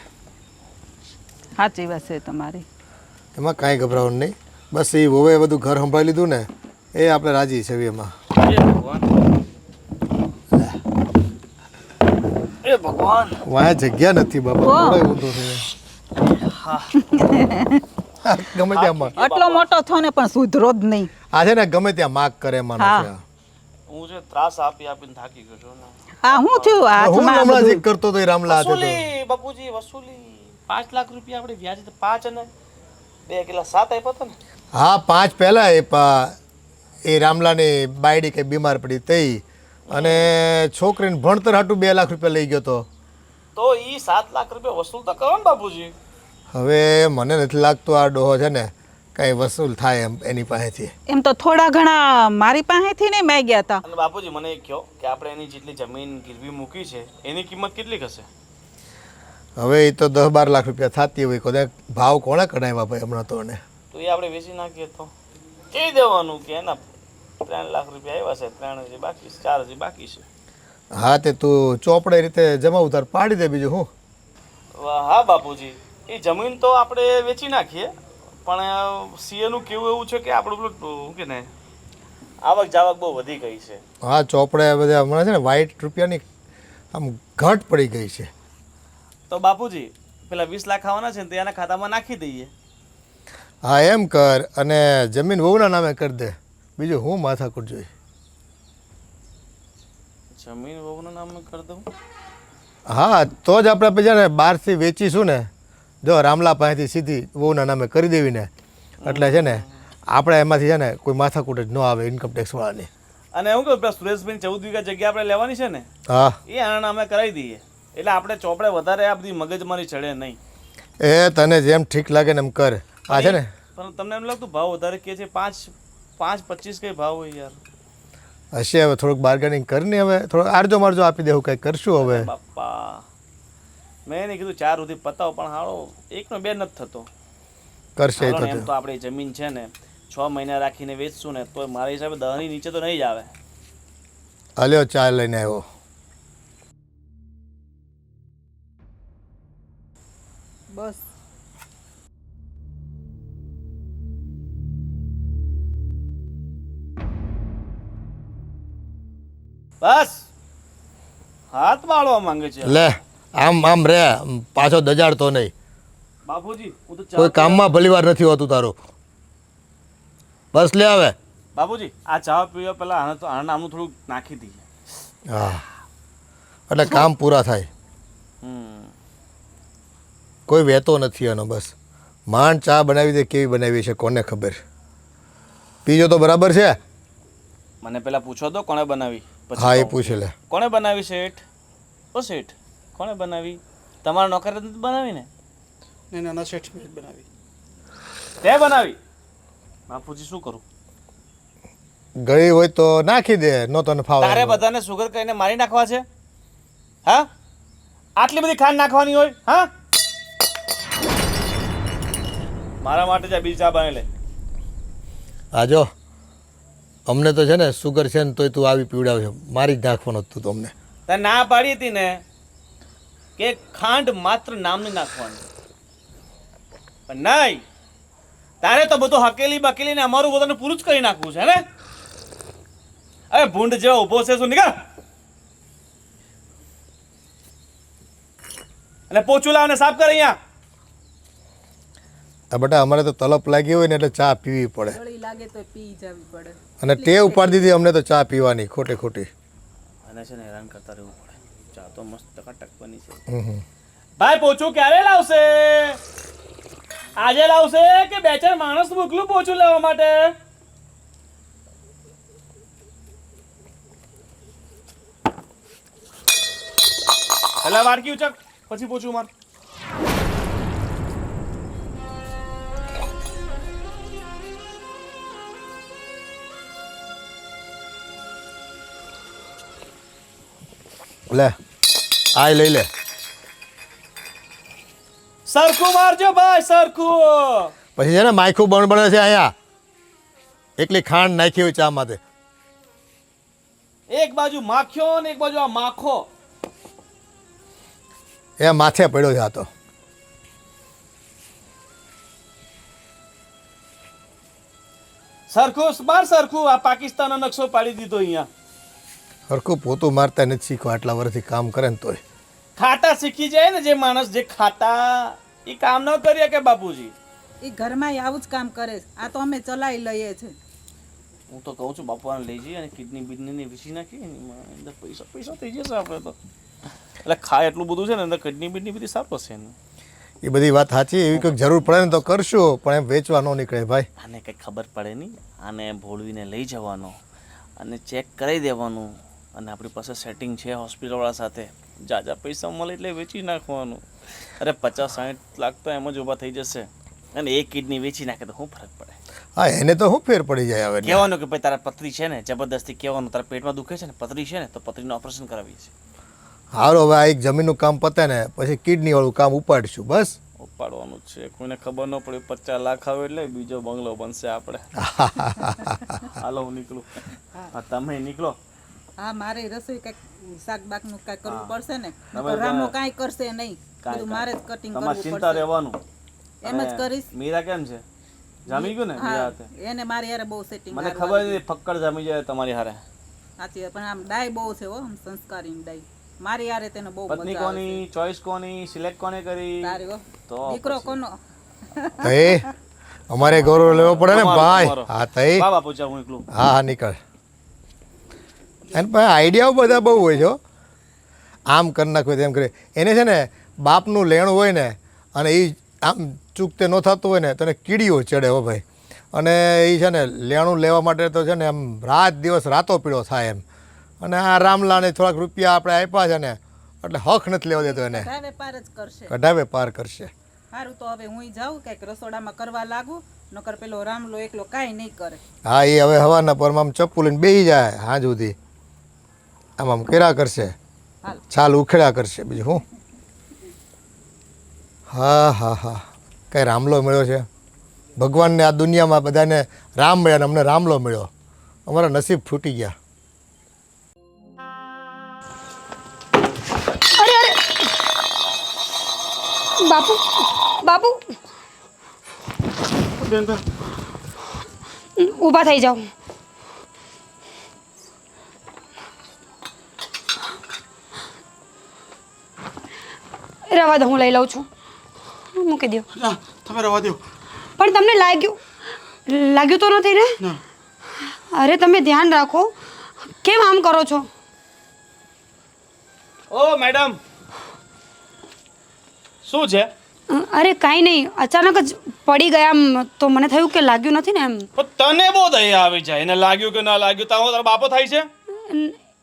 સાચી વાત છે તમારી. એમાં કાંઈ ગભરાવાનું નહીં. બસ એ વોવે બધું ઘર સંભાળી લીધું ને એ આપણે રાજી છે એમાં. એ ભગવાન, વાયા જગ્યા નથી બાપા, થોડો ઊંધો છે ગમે ત્યાં આટલો મોટો થયો ને પણ સુધરો જ નહીં. આ છે ને ગમે ત્યાં માગ કરે માનો છે. હું જે ત્રાસ આપી આપીને થાકી ગયો છું ને. હા, હું થયું હું હાથમાં હમણાં જ બધું? એક કરતો તો એ રામલા હાથે તો. વસૂલી બાપુજી, વસૂલી ₹5,00,000 આપણે વ્યાજ તો 5 અને 2 કિલા 7 આપ્યા હતા ને. હા 5 પહેલા એ રામલાની બાયડી કે બીમાર પડી તઈ અને છોકરીને ભણતર હાટું ₹2,00,000 લઈ ગયો તો. તો ઈ ₹7,00,000 વસૂલ તો કરો ને બાપુજી. હવે મને નથી લાગતું આ ડોહો છે ને કાંઈ વસૂલ થાય એમ એની પાસેથી. એમ તો થોડા ઘણા મારી પાસેથી નહીં માંગ્યા હતા. અને બાપુજી મને એ કહો કે આપણે એની જેટલી જમીન ગીરવી મૂકી છે એની કિંમત કેટલી હશે? હવે એ તો 10-12 લાખ રૂપિયા થતી હોય, કોઈ ભાવ કોણે કઢાવ્યા ભાઈ હમણાં તો. એને તો એ આપણે વેચી નાખીએ તો કહી દેવાનું કે એના ₹3,00,000 આવ્યા છે, 3 હજી બાકી છે, 4 હજી બાકી છે. હા તે તું ચોપડે રીતે જમા ઉધાર પાડી દે, બીજું હું. હા બાપુજી, એ જમીન તો આપણે વેચી નાખીએ, પણ સીએનું કેવું એવું છે કે આપણું પેલું શું કે ને આવક જાવક બહુ વધી ગઈ છે. હા ચોપડે બધા હમણાં છે ને વ્હાઈટ રૂપિયાની આમ ઘટ પડી ગઈ છે. તો બાપુજી પેલા 20 લાખ આવવાના છે ને તે એના ખાતામાં નાખી દઈએ. હા એમ કર, અને જમીન વહુના નામે કરી દે, બીજું હું માથાકૂટ જોઈ. જમીન વહુના નામે કરી દઉં? હા તો જ આપણે પછી ને બહારથી વેચીશું ને, જો રામલા પાસેથી સીધી વહુના નામે કરી દેવી ને એટલે છે ને આપણે એમાંથી છે ને કોઈ માથાકૂટ જ ન આવે ઇન્કમટેક્સવાળાની. અને એવું કહું પેલા સુરેશભાઈ 14 વીઘા જગ્યા આપણે લેવાની છે ને, હા એ આના નામે કરાવી દઈએ એટલે આપણે ચોપડે વધારે આ બધી મગજમારી ચડે નહીં. એ તને જેમ ઠીક લાગે ને એમ કર. આ છે ને પણ તમને એમ લાગતું ભાવ વધારે કે છે? 5.25 કઈ ભાવ હોય યાર? હશે હવે થોડુંક બાર્ગેનિંગ કરીને હવે થોડું આરજો મારજો આપી દેવું, કંઈ કરશું હવે. બાપા મેં એને કીધું 4 સુધી પતાવો, પણ હાળો 1 નો 2 નથી થતો. કરશે એ હાલો ને, એમ તો. તો આપણી જમીન છે ને 6 મહિના રાખીને વેચશું ને તો મારા હિસાબે 10ની નીચે તો નહીં જ આવે. હાલ્યો ચા લઈને આવ્યો. બસ બસ હાથ વાળવા માંગે છે. લે આમ રે, પાછો દજાડતો નહીં. બાપુજી હું તો કોઈ કામમાં ભલીવાર નથી હોતું તારું. બસ લે હવે. બાપુજી આ ચા પીવા પહેલા આના નામનું થોડું નાખી દઈએ. હા, એટલે કામ પૂરા થાય. હમ કોઈ વહેતો નથી એનો. બસ માંડ ચા બનાવી દે. કેવી બનાવી છે કોને ખબર. પીજો તો બરાબર છે. મને પેલા પૂછો તો કોણે બનાવી. પછી હા, એ કહું. પૂછે લે. કોણે બનાવી શેઠ? ઓ શેઠ કોણે બનાવી? તમારા નોકરે નથી બનાવી ને? नहीं नाना सेठ में बनावी. તે બનાવી? બાપુજી શું કરું? ગળી હોય તો નાખી દે, નો તને ફાવે. તારે બધાને સુગર કહીને મારી નાખવા છે? હા, આટલી બધી ખાંડ નાખવાની હોય? હા, મારા માટે જા બીજી ચા બનાવી લે. હા જો, અમને તો છે ને સુગર છે ને તોય તું આવી પીવડાવે. મારી જ નાખવાનો તું તો અમને. તે ના પાડી હતી ને કે ખાંડ માત્ર નામની નાખવાની, પણ નહીં, તારે તો બધું હકેલી બકેલી ને અમારું બધાને પૂરું જ કરી નાખવું છે ને. અરે ભૂંડ જેવો ઊભો છે શું? નીકળ અને પોચું લાવ ને સાફ કર અહીંયા. આ બેટા અમારે તો તલપ લાગી હોય ને એટલે ચા પીવી પડે. ગળી લાગે તો પી જવી પડે. અને ટેવ પાડી દીધી અમને તો ચા પીવાની ખોટી ખોટી. અને છે ને હેરાન કરતા રહેવું પડે. ચા તો મસ્ત ટકાટક બની છે. હમ. ભાઈ પોચું ક્યારે લાવશે? આજે લાવશે કે 2-4 માણસ મોકલું પોચું લેવા માટે? પેલા વાડકી ઉચક પછી પોચું માર. લે આ લઈ લે. સરખું મારજો ભાઈ, સરખું. પછી છે ને માયખું બણ બને છે અહીંયા. એકલી ખાંડ નાખી હોય ચા માટે. એક બાજુ માખ્યો ને એક બાજુ આ માખો. એ માથે પડ્યો છે આ તો. સરખું માર, સરખું. આ પાકિસ્તાનનો નકશો પાડી દીધો અહીંયા. હરખું પોતું મારતા નથી શીખવા. આટલા વર્ષથી કામ કરે ને તોય. ખાતા શીખી જાય ને જે માણસ, જે ખાતા એ કામ ન કરીએ કે બાપુજી. એ ઘરમાં આવું જ કામ કરે છે. આ તો અમે ચલાવી લઈએ છે. હું તો કહું છું બાપુને લઈ જઈએ અને કિડની બિડની વીસી નાખીએ ને એમાં અંદર પૈસા થઈ જશે આપણે તો. એટલે ખાય એટલું બધું છે ને અંદર કિડની બિડની બધી સાફ હશે ને. એ બધી વાત સાચી. એવી કંઈક જરૂર પડે ને તો કરશું, પણ એમ વેચવા ન નીકળે ભાઈ. આને કંઈ ખબર પડે નહીં. આને ભોળવીને લઈ જવાનો અને ચેક કરાવી દેવાનું, અને આપણી પાસે સેટિંગ છે હોસ્પિટલવાળા સાથે. જાજા પૈસા મળે એટલે વેચી નાખવાનું. અરે 50-60 લાખ તો એમ જ ઊભા થઈ જશે. અને એક કિડની વેચી નાખે તો શું ફરક પડે? હા, એને તો શું ફેર પડી જાય હવે. કહેવાનું કે ભાઈ તારા પથરી છે ને, જબરદસ્તી કહેવાનું તારા પેટમાં દુખે છે ને, પથરી છે ને, તો પથરીનું ઓપરેશન કરાવીએ છીએ. હારો, હવે આ એક જમીનનું કામ પતે ને પછી કિડની વાળું કામ ઉપાડીશું. બસ ઉપાડવાનું જ છે. કોઈને ખબર ન પડે 50 લાખ આવે એટલે બીજો બંગલો બનશે આપણે. હાલો હું નીકળું. હા તમે નીકળો. હા, મારે રસોઈ કઈક શાક બાકનું કઈ કરવું પડશે ને. તમે રામો કાંઈ કરશે નહીં. બધું મારે જ કટિંગ તમારે કરવું ચિંતા પડશે. રહેવાનું. એમ જ કરીશ. મીરા કેમ છે? જામી ગયું ને મીરા હા, હાથે? એને મારી હારે બહુ સેટિંગ. મને ખબર નથી ફક્કડ જામી જાય તમારી હારે. સાચી પણ આમ ડાય બહુ છે હો, આમ સંસ્કારી ડાય. મારી હારે તેને બહુ પત્ની મજા આવે કોની, ચોઈસ કોની, સિલેક્ટ કોને કરી? તારી હો. તો દીકરો પછી. કોનો? તઈ અમારે ગૌરવ લેવો પડે ને તમારો, ભાઈ. તમારો. હા તઈ. બા બાપુ ચાલ હું એકલું. હા હા નીકળ. એને પાસે આઈડિયાઓ બધા બહુ હોય છે હો. આમ કરી નાખવું તેમ કરે. એને છે ને બાપનું લેણું હોય ને અને એ આમ ચૂકતે ન થતું હોય ને તને કીડીઓ ચડે હો ભાઈ. અને એ છે ને લેણું લેવા માટે તો છે ને આમ રાત દિવસ રાતો પીળો થાય એમ. અને આ રામલાને થોડાક રૂપિયા આપણે આપ્યા છે ને એટલે હક નથી લેવા દેતો એને. કઢાવે પાર જ કરશે. કઢાવે પાર કરશે. સારું તો હવે હું જાઉં કંઈક રસોડામાં કરવા લાગુ. નકર પેલો રામલો એકલો કાંઈ નહીં કરે. હા, એ હવે હવાના પરમાં આમ ચપ્પુ લઈને બેસી જાય હાં સુધી. આમ આમ કર્યા કરશે, હાલ. છાલ ઉખેડા કરશે. બીજું શું? હા હા હા, કઈ રામલો મળ્યો છે. ભગવાનને આ દુનિયામાં બધાને રામ મળ્યા અને અમને રામલો મળ્યો. અમારા નસીબ ફૂટી ગયા. અરે અરે બાપુ બાપુ ઊભા થઈ જાઓ. રવા દો, હું લઈ લઉં છું. મૂકી દો. ના તમે રવા દો. પણ તમને લાગ્યું તો નથી ને? ના. અરે તમે ધ્યાન રાખો. કેમ આમ કરો છો? ઓ મેડમ, શું છે? અરે કાંઈ નહીં, અચાનક જ પડી ગયા આમ, તો મને થયું કે લાગ્યું નથી ને એમ. પણ તને બહુ દયા આવી જાય, એને લાગ્યું કે ના લાગ્યું, તારો બાપો થાય છે?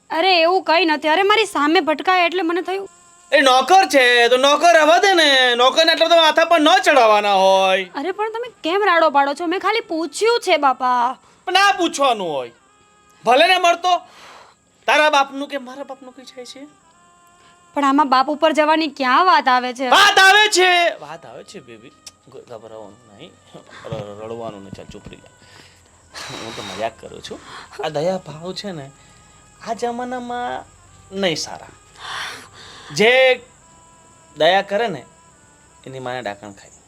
અરે એવું કંઈ નથી. અરે મારી સામે ભટકાય એટલે મને થયું. એ નોકર છે તો નોકર રહેવા દે ને, નોકરને એટલે તો માથા પર ન ચડાવવાના હોય. અરે પણ તમે કેમ રાડો પાડો છો? મેં ખાલી પૂછ્યું છે બાપા. પણ આ પૂછવાનું હોય, ભલે ને મળતો તારા બાપનું કે મારા બાપનું કઈ જાય છે? પણ આમાં બાપ ઉપર જવાની ક્યાં વાત આવે છે? વાત આવે છે બેબી, ગભરાવાનું નહીં, રડવાનું નહીં. ચાલ ચૂપ રહી જા, હું તો મજાક કરું છું. આ દયા ભાવ છે ને આ જમાનામાં નહીં સારા. જે દયા કરે ને એની માને ડાકણ ખાય.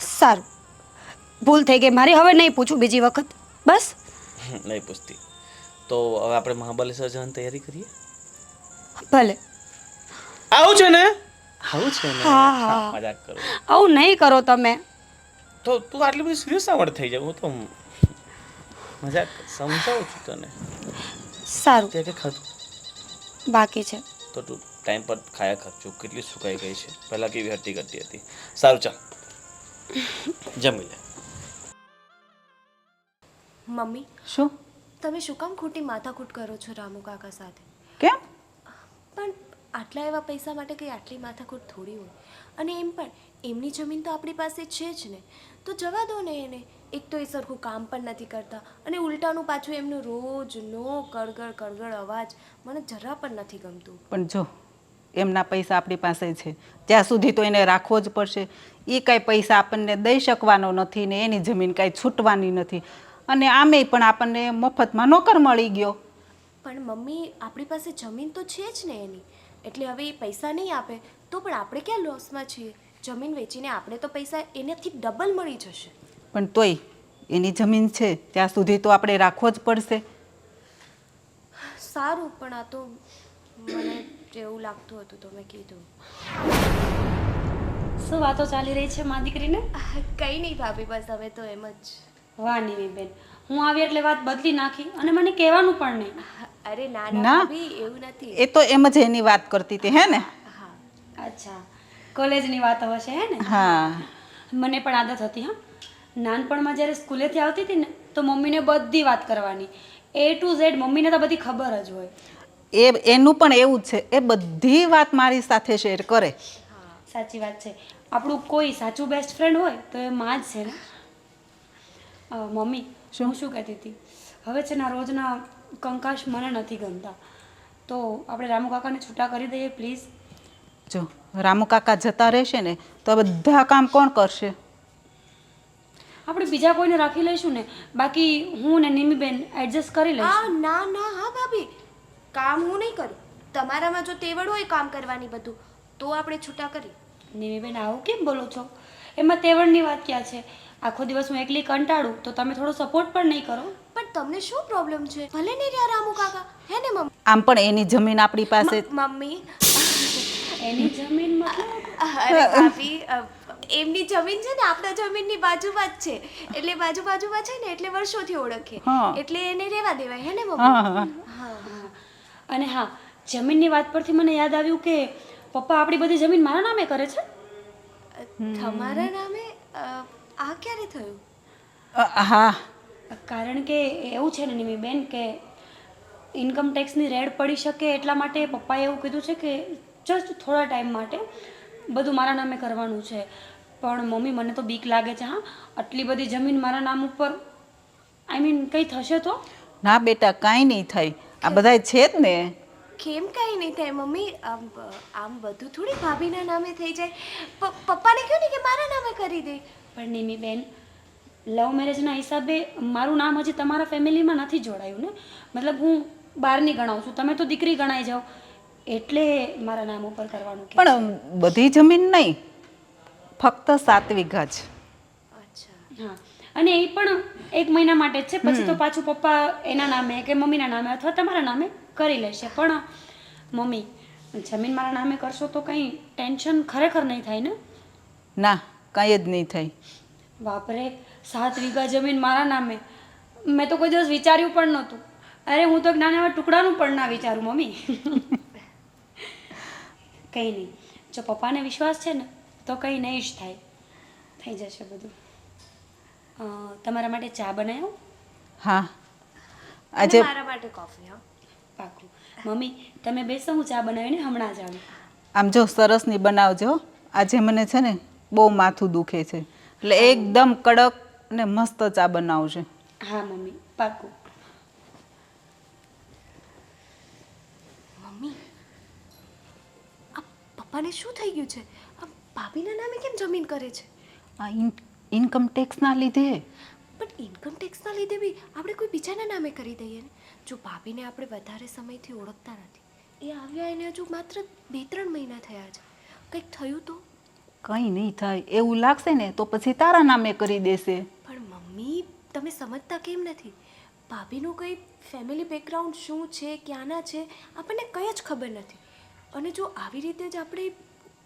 સારું, ભૂલ થઈ ગઈ મારી. હવે નહીં પૂછું બીજી વખત, બસ. નહીં પૂછતી તો હવે આપણે મહાબલેશ્વર જવાની તૈયારી કરીએ. ભલે. આવું છે ને? આવું છે ને? હા હા, મજાક કરું. આવું નહીં કરો તમે. તો તું આટલી બધી સિરિયસ શા માટે થઈ જાય? હું તો મજાક સમજાવું છું તને. સારું, તે કે ખાધું બાકી છે. તો તું ટાઈમ પર ખાયા ખર્ચું. કેટલી સુકાઈ ગઈ છે, પહેલાં કેવી હટ્ટી કરતી હતી. સારું ચાલ જમી લે. મમ્મી, શું? તમે શું કામ ખોટી માથાકૂટ કરો છો રામુ કાકા સાથે? કેમ? પણ આટલા એવા પૈસા માટે કંઈ આટલી માથાકૂટ થોડી હોય. અને એમ પણ એમની જમીન તો આપણી પાસે છે જ ને, તો જવા દો ને એને. એક તો એ સરખું કામ પણ નથી કરતા, અને ઉલટાનું પાછું એમનું રોજનો કળગળ અવાજ મને જરા પણ નથી ગમતું. પણ જો એમના પૈસા આપણી પાસે છે ત્યાં સુધી તો એને રાખવો જ પડશે. એ કાંઈ પૈસા આપણને દઈ શકવાનો નથી ને એની જમીન કાંઈ છૂટવાની નથી. અને આમેય પણ આપણને મફતમાં નોકર મળી ગયો. પણ મમ્મી, આપણી પાસે જમીન તો છે જ ને એની. એટલે હવે એ પૈસા નહીં આપે તો પણ આપણે ક્યાં લોસમાં છીએ? જમીન વેચીને આપણે તો પૈસા એનાથી ડબલ મળી જશે. પણ તોય એની જમીન છે ત્યાં સુધી તો આપણે રાખવો જ પડશે. સારું, પણ આ તો મને જેવું લાગતું હતું તો મેં કીધું. શું વાતો ચાલી રહી છે મા દીકરીને? કંઈ નહીં ભાભી, બસ હવે તો એમ જ. વાહ નિમી બેન, હું આવી એટલે વાત બદલી નાખી અને મને કહેવાનું પણ નહીં. અરે ના ના. ના ભાભી, એવું નથી. એ તો એમ જ એની વાત કરતી હતી, હે ને? હા. અચ્છા, કોલેજની વાતો હશે હે ને? હા. મને પણ આદત હતી. હા, નાનપણમાં જ્યારે સ્કૂલેથી આવતી હતી ને તો મમ્મીને બધી વાત કરવાની. A to Z મમ્મીને તો બધી ખબર જ હોય. એનું પણ એવું જ છે, એ બધી વાત મારી સાથે શેર કરે. સાચી વાત છે. આપણું કોઈ સાચું બેસ્ટ ફ્રેન્ડ હોય તો એ માં જ છે ને. મમ્મી, હું શું કહેતી હતી, હવે છે ને આ રોજના કંકાશ મને નથી ગમતા, તો આપણે રામુ કાકાને છૂટા કરી દઈએ પ્લીઝ. જો રામુ કાકા જતા રહેશે ને તો આ બધા કામ કોણ કરશે? આપણે બીજા કોઈને રાખી લઈશું ને, બાકી હું ને નિમીબેન એડજસ્ટ કરી લઈશું. ના ના, હા ભાભી, કામ હું નહીં કરું. તમારામાં જો તેવડ હોય કામ કરવાની બધું, તો આપણે છૂટા કરી. નિમીબેન આવું કેમ બોલો છો? એમાં તેવડની વાત ક્યાં છે? આખો દિવસ હું એકલી કંટાળું તો તમે થોડો સપોર્ટ પણ નહીં કરો. પણ તમને શું પ્રોબ્લેમ છે? ભલે નહીં રહ્યા રામુ કાકા, હે ને મમ્મી? આમ પણ એની જમીન આપણી પાસે. મમ્મી, એની જમીન મતલબ? અરે ભાભી, એમની જમીન છે ને આપણા જમીનની બાજુમાં જ છે. એટલે બાજુમાં છે ને એટલે વર્ષોથી ઓળખે. હા. એટલે એને રહેવા દેવાય, હે ને હા, મમ્મી? હા. હા. અને હા, જમીનની વાત પરથી મને યાદ આવ્યું કે પપ્પા આપણી બધી જમીન મારા નામે કરે છે. તમારા નામે? આ ક્યારે થયું? હા. કારણ કે એવું છે ને નિમીબેન કે ઇન્કમ ટેક્સની રેડ પડી શકે એટલા માટે પપ્પાએ એવું કીધું છે કે જસ્ટ થોડા ટાઈમ માટે બધું મારા નામે કરવાનું છે. પણ મમ્મી મને તો બીક લાગે છે. હા, આટલી બધી જમીન મારા નામ ઉપર, આઈ મીન કંઈ થશે તો? ના બેટા, કાંઈ નહીં થાય. આ બધાય છે જ ને. કેમ કાંઈ નહીં થાય મમ્મી? આમ બધું થોડી ભાભીના નામે થઈ જાય. પપ્પાને કહો ને કે મારા નામે કરી દે. પણ નિમીબેન, લવ મેરેજના હિસાબે મારું નામ હજી તમારા ફેમિલીમાં નથી જોડાયું ને, મતલબ હું બહારની ગણાવું છું, તમે તો દીકરી ગણાઈ જાઓ, એટલે મારા નામ ઉપર કરવાનું કે પણ બધી જમીન નહીં, ફક્ત 7 વીઘા જ. અચ્છા. હા, અને એ પણ 1 મહિના માટે જ છે, પછી તો પાછું પપ્પા એના નામે કે મમ્મીના નામે અથવા તમારા નામે કરી લેશે. પણ મમ્મી, જમીન મારા નામે કરશો તો કંઈ ટેન્શન ખરેખર નહીં થાય ને? ના, કાંઈ જ નહીં થાય. બાપરે, 7 વીઘા જમીન મારા નામે, મેં તો કોઈ દિવસ વિચાર્યું પણ નહોતું. અરે હું તો એક નાના એવા ટુકડાનું પણ ના વિચારું મમ્મી. કંઈ નહીં, જો પપ્પાને વિશ્વાસ છે ને તો કંઈ નહીં જ થાય, થઈ જશે બધું. તમારા માટે ચા બનાવ્યો? હા, અને આજે મારા માટે કોફી. હા, પાકું. મમ્મી તમે બેસો, હું ચા બનાવીને હમણાં જ આવું. આમ જો સરસની બનાવજો. આજે મને છે ને બહુ માથું દુખે છે, એટલે એકદમ કડક ને મસ્ત ચા બનાવશે. હા મમ્મી, પાકું. મમ્મી, આ પપ્પાને શું થઈ ગયું છે? આ ભાભીના નામે કેમ જમીન કરે છે? આ ઇન્કમ ટેક્સના લીધે. પણ ઇન્કમ ટેક્સના લીધે બી આપણે કોઈ બીજાના નામે કરી દઈએ ને. જો ભાભીને આપણે વધારે સમયથી ઓળખતા નથી, એ આવ્યા એને હજુ માત્ર 2-3 મહિના થયા છે, કંઈક થયું તો? કંઈ નહીં થાય, એવું લાગશે ને તો પછી તારા નામે કરી દેશે. પણ મમ્મી, તમે સમજતા કેમ નથી? ભાભીનું કંઈ ફેમિલી બેકગ્રાઉન્ડ શું છે, ક્યાંના છે, આપણને કંઈ જ ખબર નથી. અને જો આવી રીતે જ આપણે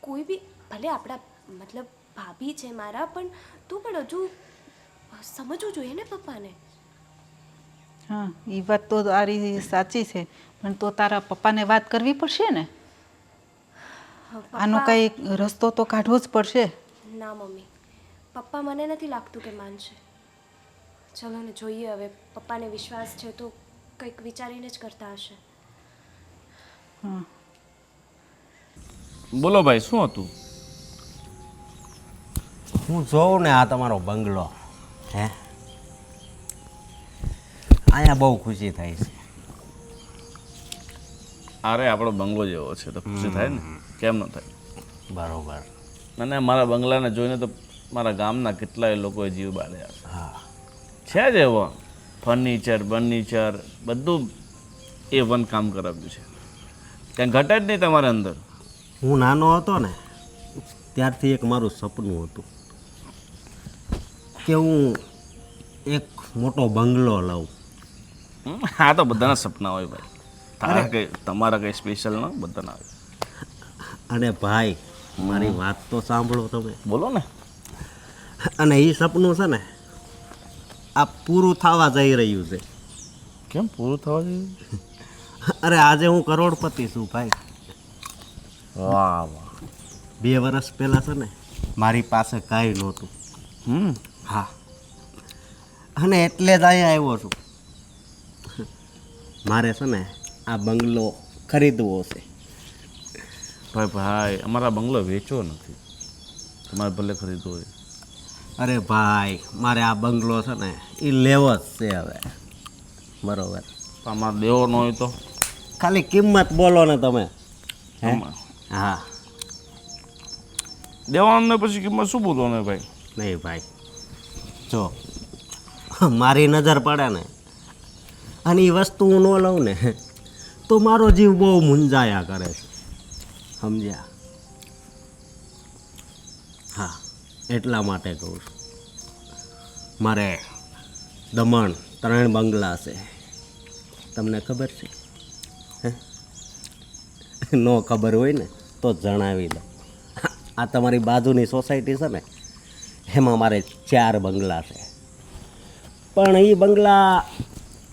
કોઈ બી, ભલે આપણા મતલબ ભાભી છે મારા, પણ તું પણ હજુ સમજવું જોઈએ ને પપ્પાને. હા, એ વાત તો તારી સાચી છે, પણ તો તારા પપ્પાને વાત કરવી પડશે ને. આનો કંઈ રસ્તો તો કાઢવો જ પડશે. ના મમ્મી, પપ્પા મને નથી લાગતું કે માનશે. ચલો ને જોઈએ, હવે પપ્પાને વિશ્વાસ છે તો કંઈક વિચારીને જ કરતા હશે. બોલો ભાઈ, શું હતું? હું જોઉં ને આ તમારો બંગલો, હે, અહીંયા બહુ ખુશી થાય છે. અરે આપણો બંગલો જેવો છે તો ખુશી થાય ને, કેમ ન થાય? બરોબર. અને મારા બંગલાને જોઈને તો મારા ગામના કેટલાય લોકોએ જીવ બાળ્યા છે જ એવો. ફર્નિચર બધું A1 કામ કરાવ્યું છે, ત્યાં ઘટે જ નહીં તમારા અંદર. હું નાનો હતો ને ત્યારથી એક મારું સપનું હતું કે હું એક મોટો બંગલો લઉં. હા, તો બધાના સપના હોય ભાઈ, તમારા કંઈ સ્પેશિયલ ન, બધાના હોય. અને ભાઈ, મારી વાત તો સાંભળો તમે. બોલો ને. અને એ સપનું છે ને આ પૂરું થવા જઈ રહ્યું છે. કેમ પૂરું થવા જોઈએ? અરે આજે હું કરોડપતિ છું ભાઈ. વાહ વાહ. 2 વર્ષ પહેલાં છે ને મારી પાસે કાંઈ નહોતું. હા, અને એટલે જ અહીંયા આવ્યો છું. મારે છે ને આ બંગલો ખરીદવો છે. ભાઈ અમારા બંગલો વેચવો નથી, તમારે ભલે ખરીદવો હોય. અરે ભાઈ, મારે આ બંગલો છે ને એ લેવો જ છે હવે. બરોબર. અમારે દેવો ન હોય તો ખાલી કિંમત બોલો ને તમે. હે? હા. દેવાનું ને પછી કિંમત શું બોલવાનું ભાઈ? નહીં ભાઈ, જો મારી નજર પડે ને અને એ વસ્તુ હું ન લઉં ને તો મારો જીવ બહુ મૂંઝાયા કરે છે, સમજ્યા? હા, એટલા માટે કહું છું. મારે દમણ 3 બંગલા છે, તમને ખબર છે? હે? ન ખબર હોય ને તો જણાવી દો. આ તમારી બાજુની સોસાયટી છે ને એમાં મારે 4 બંગલા છે, પણ એ બંગલા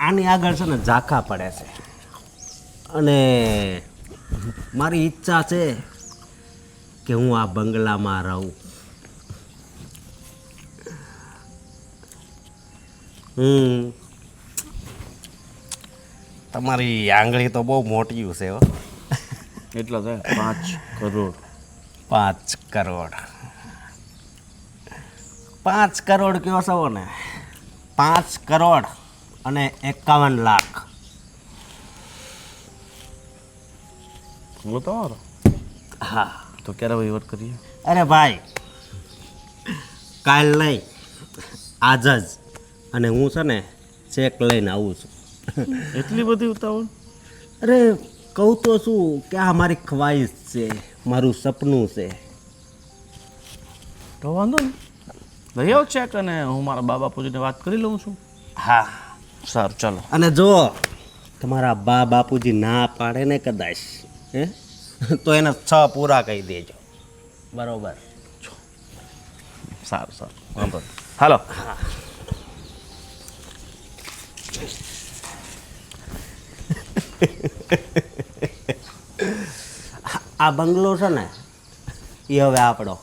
આની આગળ છે ને ઝાંખા પડે છે. અને મારી ઈચ્છા છે કે હું આ બંગલામાં રહું. તમારી આંગળી તો બહુ મોટી છે હો. એટલા થાય 5 કરોડ. 5 કરોડ 5 કરોડ કયો છો ને? 5 કરોડ અને 51 લાખ. બોલો તમારો. હા. તો ક્યારે વહીવટ કરીએ? અરે ભાઈ, કાલ નહીં, આજ જ. અને હું છે ને ચેક લઈને આવું છું. એટલી બધી ઉતાવળ? અરે કહું તો શું કે આ મારી ખ્વાહિશ છે, મારું સપનું છે. તો વાંધો નહીં, લઈ આવો ચેક અને હું મારા બા બાપુજીને વાત કરી લઉં છું. હા, સારું ચાલો. અને જો તમારા બા બાપુજી ના પાડે ને કદાચ હે તો એને 6 પૂરા કહી દેજો. બરોબર? સારું સારું, વાંધો નહીં. હાલો. આ બંગલો છે ને એ હવે આપણો.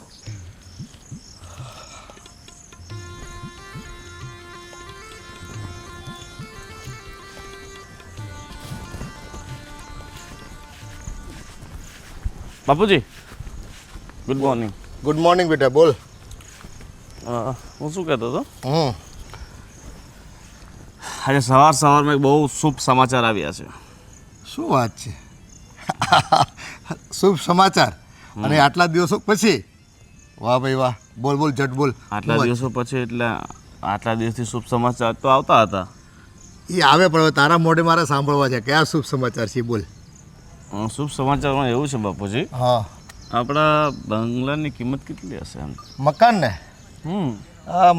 બાપુજી, ગુડ મોર્નિંગ. ગુડ મોર્નિંગ બેટા, બોલ. હું શું કહેતો હતો, હમ આજે સવારમાં એક બહુ શુભ સમાચાર આવ્યા છે. શું વાત છે? શુભ સમાચાર? અને આટલા દિવસો પછી? વાહ ભાઈ વાહ, બોલ બોલ જટ બોલ. આટલા દિવસો પછી એટલે આટલા દિવસથી શુભ સમાચાર તો આવતા હતા. એ આવે પણ હવે તારા મોઢે મારે સાંભળવા છે. કયા શુભ સમાચાર છે બોલ. શુભ સમાચારમાં એવું છે બાપુજી, હા, આપણા બંગલાની કિંમત કેટલી હશે એમ? મકાન ને? હમ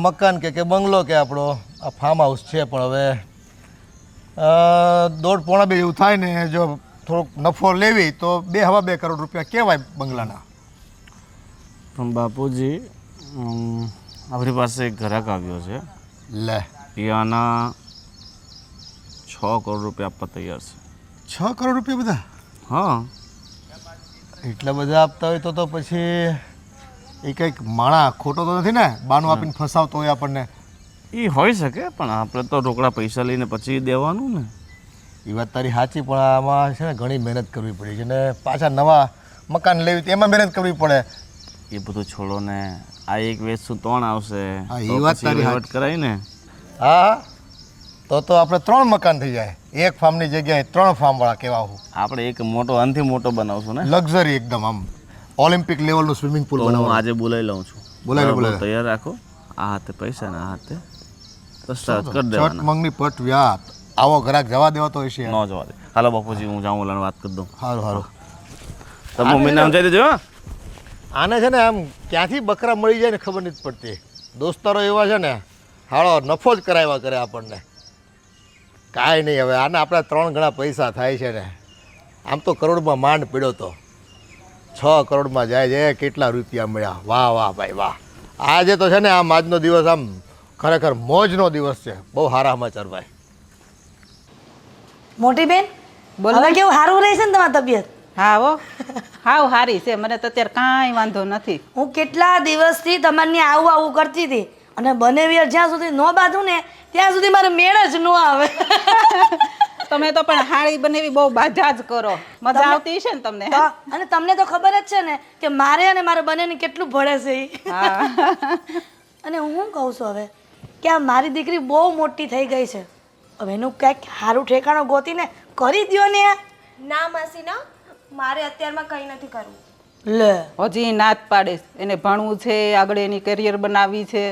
મકાન કે બંગલો કે આપણો આ ફાર્મ હાઉસ છે, પણ હવે 1.5-2 એવું થાય ને. જો થોડોક નફો લેવી તો 2-2 કરોડ રૂપિયા કહેવાય બંગલાના. પણ બાપુજી, આપણી પાસે એક ગ્રાહક આવ્યો છે, લે, એ આના 6 કરોડ રૂપિયા આપવા તૈયાર છે. 6 કરોડ રૂપિયા બધા? હા. એટલા બધા આપતા હોય તો પછી એ કંઈક માણા ખોટો તો નથી ને, બાનું આપીને ફસાવતો હોય આપણને? એ હોઈ શકે, પણ આપણે તો રોકડા પૈસા લઈને પછી દેવાનું ને. એ વાત તારી સાચી, પણ આમાં છે ને ઘણી મહેનત કરવી પડી છે ને પાછા નવા મકાન લેવી તો એમાં મહેનત કરવી પડે. એ બધું છોડો ને, આ એક વેચશું 3 આવશે. હા, એ તો વાત પછી તારી વહીવટ સાચી. કરાય ને. હા, તો આપણે 3 મકાન થઈ જાય. એક ફાર્મની જગ્યાએ 3 ફાર્મવાળા કહેવા હું. આપણે એક મોટો આનથી મોટો બનાવશું ને. લક્ઝરી એકદમ, આમ ઓલિમ્પિક લેવલનું સ્વિમિંગ પુલ તો હું બનાવવાનું. આજે બોલાવી લઉં છું. બોલાવી લે, બરાબર, બોલાવી લે. તૈયાર રાખો. આ હાથે પૈસા ને આ હાથે દસ્તાવેજ કરી ચટ દેવાના. મંગની પટ વ્યાત. આવો ગ્રાહક જવા દેવા તો હશે. ન જવા દે. હાલો બાપુજી, હું જાઉં ઓલાને વાત કરી દઉં. સારું સારું. તમે મમ્મીને સમજાવી દેજો. હા, આને છે ને આમ ક્યાંથી બકરા મળી જાય ને ખબર નથી પડતી. દોસ્તારો એવા છે ને, હાળો નફો જ કરાવ્યા કરે આપણને. કાંઈ નહીં, હવે આને આપણા 3 ગણા પૈસા થાય છે ને. આમ તો કરોડમાં માંડ પીડ્યો તો 6 કરોડમાં જાય છે. કેટલા રૂપિયા મળ્યા! વાહ વાહ ભાઈ વાહ. આજે તો છે ને આમ આજનો દિવસ આમ ખરેખર મોજનો દિવસ છે. બહુ સારા સમાચાર ભાઈ. મોટી બેન, બોલો. હવે કેવું સારું રહેશે ને તમારી તબિયત? હા હો, હાવ હારી છે, મને તો અત્યારે કાંઈ વાંધો નથી. હું કેટલા દિવસથી તમારની આવું આવું કરતી હતી, અને બનેવી જ્યાં સુધી ન બાંધું ને ત્યાં સુધી મારે મેળ જ ન આવે. તમે તો પણ હાળી બનેવી બહુ બાજા જ કરો. મજા આવતી છે ને તમને? હે? હા, અને તમને તો ખબર જ છે ને કે મારે અને મારા બંનેને કેટલું ભળે છે ઈ. હા. અને હું શું કહું છું હવે કે આ મારી દીકરી બહુ મોટી થઈ ગઈ છે, હવે એનું કંઈક સારું ઠેકાણું ગોતીને કરી દ્યો ને. ના માસી ના, મારે અત્યારમાં કંઈ નથી કરવું. લે, હજી નાત પાડીશ. એને ભણવું છે, આગળ એની કરિયર બનાવવી છે.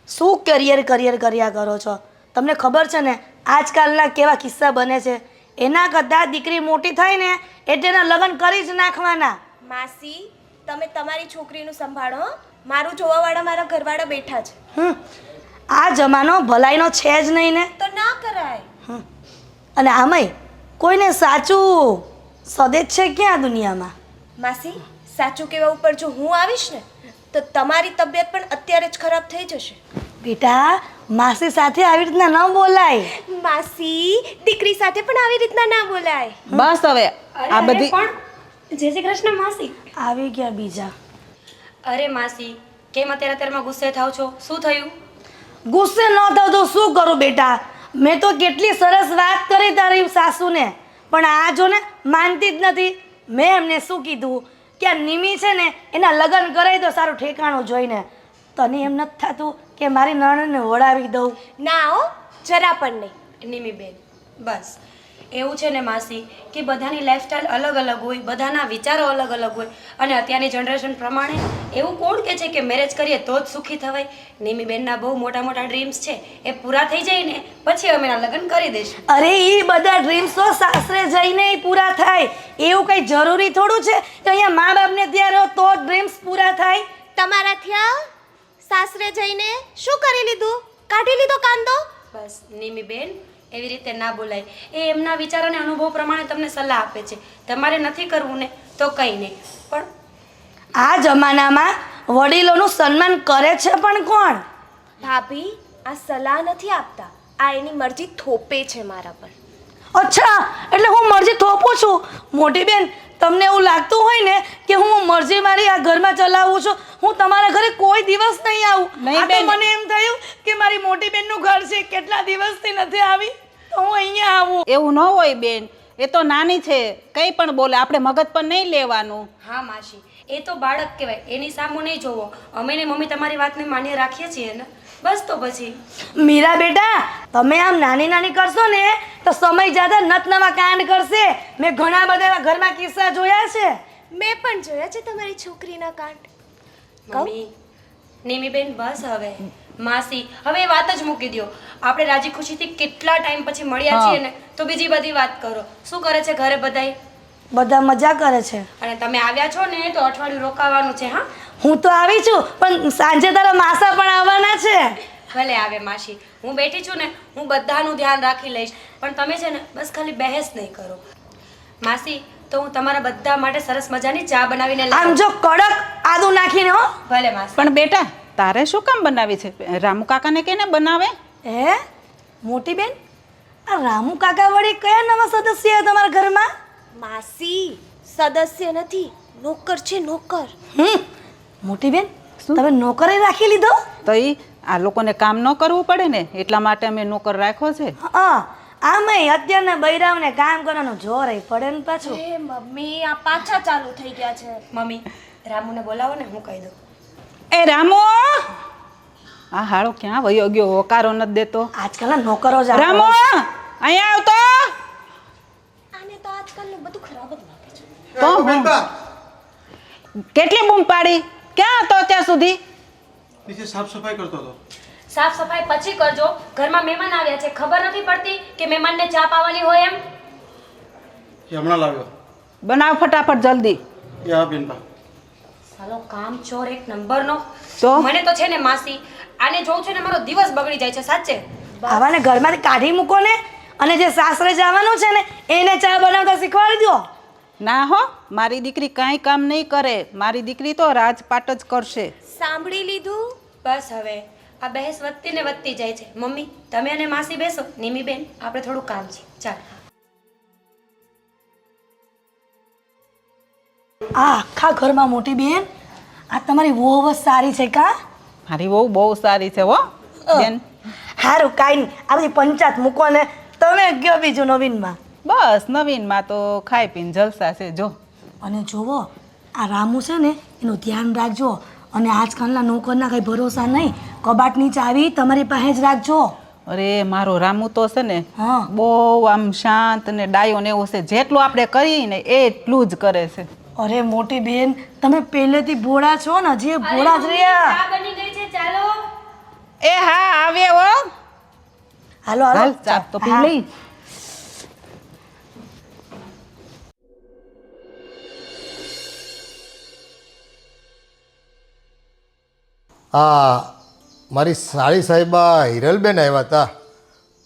શું કરિયર કર્યા કરો છો? તમને ખબર છે ને આજકાલના કેવા કિસ્સા બને છે? એના કરતાં દીકરી મોટી થાય ને એટલે એના લગ્ન કરી જ નાખવાના. માસી, તમે તમારી છોકરીનું સંભાળો હો. મારું જોવાવાળા મારા ઘરવાળા બેઠા છે. આ જમાનો ભલાઈનો છે જ નહીં ને. તો ના કરાય. અને આમાંય કોઈને સાચું સદે જ છે ક્યાં દુનિયામાં? માસી, સાચું કહેવા ઉપર જો હું આવીશ ને તો તમારી તબિયત પણ અત્યારે જ ખરાબ થઈ જશે. બેટા, માસી સાથે આવી રીતના ન બોલાય. માસી, દીકરી સાથે પણ આવી રીતના ના બોલાય. બસ હવે આ બધી જય શ્રી કૃષ્ણ માસી. આવી ગયા બીજા. અરે માસી, કેમ અત્યારમાં ગુસ્સે થાવ છો? શું થયું? ગુસ્સે ન થાવ તો શું કરું બેટા? મેં તો કેટલી સરસ વાત કરી તારી સાસુને, પણ આ જો ને માનતી જ નથી. મેં એમને શું કીધું કે આ નિમી છે ને એના લગ્ન કરાવી દો સારું ઠેકાણું જોઈને. તને એમ નથી થતું કે મારી નણંદને વળાવી દઉં? ના હો, જરા પણ નહીં. નિમી બેન, બસ એવું છે ને માસી કે બધાની લાઈફસ્ટાઈલ અલગ અલગ હોય, બધાના વિચારો અલગ અલગ હોય, અને અત્યારની જનરેશન પ્રમાણે એવું કોણ કહે છે કે મેરેજ કરીએ તો જ સુખી થવાય? નિમી બેનના બહુ મોટા મોટા ડ્રીમ્સ છે, એ પૂરા થઈ જાય ને પછી અમે એના લગ્ન કરી દઈશું. અરે એ બધા ડ્રીમ્સ તો સાસરે જઈને ય પૂરા થાય. એવું કઈ જરૂરી થોડું છે કે અહીંયા મા બાપને ત્યાં રહો તો ડ્રીમ્સ પૂરા થાય. તમારા થયા સાસરે જઈને શું કરી લીધું? કાઢી લીધો કાંદો? બસ નિમી બેન, એવી રીતે ના બોલાય. એ એમના વિચાર અને અનુભવ પ્રમાણે તમને સલાહ આપે છે. તમારે નથી કરવું ને તો કંઈ નહીં, પણ આ જમાનામાં વડીલોનું સન્માન કરે છે પણ કોણ? ભાભી, આ સલાહ નથી આપતા, આ એની મરજી થોપે છે મારા પર. અચ્છા, એટલે હું મરજી થોપું છું. મોટી બેન, તમને એવું લાગતું હોય ને કે હું મરજી મારી આ ઘરમાં ચલાવું છું, હું તમારા ઘરે કોઈ દિવસ નહીં આવું. નહીં આ તો બેન. મને એમ થયું કે મારી મોટી બેનનું ઘર છે, કેટલા દિવસથી નથી આવી, તો હું અહીંયા આવું. એવું ન હોય બેન, એ તો નાની છે, કંઈ પણ બોલે, આપણે મગજ પર નહીં લેવાનું. હા માસી, એ તો બાળક કહેવાય, એની સામું નહીં જોવો. અમે ને મમ્મી તમારી વાતને માન્ય રાખીએ છીએ ને, બસ તો પછી. મીરા બેટા, તમે આમ નાની નાની કરશો ને તો સમય જ્યાદા નત નવા કાંડ કરશે. મેં ઘણા બધા એવા ઘરમાં કિસ્સા જોયા છે. મેં પણ જોયા છે તમારી છોકરીના કાંડ. મમ્મી, નિમીબેન બસ હવે. માસી, હવે એ વાત જ મૂકી દો. આપણે રાજી ખુશીથી કેટલા ટાઈમ પછી મળ્યા છીએ ને, તો બીજી બધી વાત કરો. શું કરે છે ઘરે બધાય? બધા મજા કરે છે. અને તમે આવ્યા છો ને તો અઠવાડિયું રોકાવાનું છે. હા, હું તો આવી છું, પણ સાંજે તારા માસા પણ આવવાના છે. ભલે આવે માસી, હું બેઠી છું ને, હું બધાનું ધ્યાન રાખી લઈશ. પણ તમે છે ને બસ ખાલી બહેસ નહીં કરો. માસી, તો હું તમારા બધા માટે સરસ મજાની ચા બનાવીને આમ લાવું. જો કડક આદુ નાખીને હો. ભલે માસી. પણ બેટા, તારે શું કામ બનાવી છે? રામુ કાકાને કેને બનાવે? હે મોટી બેન, આ રામુ કાકા વળી કયા નવા સદસ્ય છે તમારા ઘરમાં? માસી, સદસ્ય નથી, નોકર છે, નોકર. મોટી બેન, તમે નોકરે રાખી લીધો? તો એ આ લોકોને કામ ન કરવું પડે ને, એટલા માટે અમે નોકર રાખ્યો છે. હા, આમાંય અત્યારના બૈરાઓને કામ કરવાનું જોર ય પડે ને પાછું. એ મમ્મી, આ પાછા ચાલુ થઈ ગયા છે. મમ્મી, રામુને બોલાવો ને, હું કહી દઉં. એ રામુ, આ હાળો ક્યાં વયો ગયો? હોકારો નથી દેતો. આજકાલના નોકરો જ આવા રામુ, હોય. અહીંયા આવતો. આને તો આજકાલનું બધું ખરાબ જ લાગે છે. તો હું કેટલી બૂમ પાડી, ક્યાં હતો અત્યાર સુધી? નીચે સાફ સફાઈ કરતો હતો. સાફ સફાઈ પછી કરજો. ઘરમાં મહેમાન આવ્યા છે, ખબર નથી પડતી કે મહેમાનને ચા પાવાની હોય એમ. એ હમણાં લાવ્યો. બનાવ ફટાફટ જલ્દી. એ હા બેનપા. સાલો કામ ચોર એક નંબરનો. તો? મને તો છે ને માસી, આને જોઉં છું ને મારો દિવસ બગડી જાય છે સાચે. આવાને ઘરમાંથી કાઢી મૂકો ને, અને જે સાસરે જવાનું છે ને એને ચા બનાવતા શીખવાડી દો. ના હો, મારી દીકરી કાંઈ કામ નહીં કરે. મારી દીકરી તો રાજપાટ જ કરશે. સાંભળી લીધું? બસ હવે આ બહેસ વધતી ને વધતી જાય છે. મમ્મી, તમે અને માસી બેસો. નિમી બેન, આપણે થોડું કામ છે. ચાલ. આ આખા ઘરમાં મોટી બેન, આ તમારી વહુ જ સારી છે કા? મારી વહુ બહુ સારી છે હો બેન. સારું, કાંઈ નહીં, આ બધી પંચાયત મૂકો ને તમે કયો બીજું નવીનમાં. બસ નવીનમાં તો ખાઈ પીને જલસા છે જો. અને જોવો, આ રામુ છે ને એનું ધ્યાન રાખજો. અને આજકાલના નોકરના કંઈ ભરોસા નહીં. કબાટની ચાવી તમારી પાસે જ રાખજો. અરે મારો રામુ તો છે ને હા. બહુ આમ શાંત ને ડાયો ને એવો છે. જેટલું આપણે કરીએ ને એટલું જ કરે છે. અરે મોટી બેન, તમે પહેલેથી ભોળા છો ને, હજી ભોળા જ રહ્યા. ચા બની ગઈ છે, ચાલો. એ હા આવે હો. હાલો હાલ હાલો, ચા તો પી હા. લઈ. હા, મારી સાળી સાહેબા હિરલબેન આવ્યા હતા,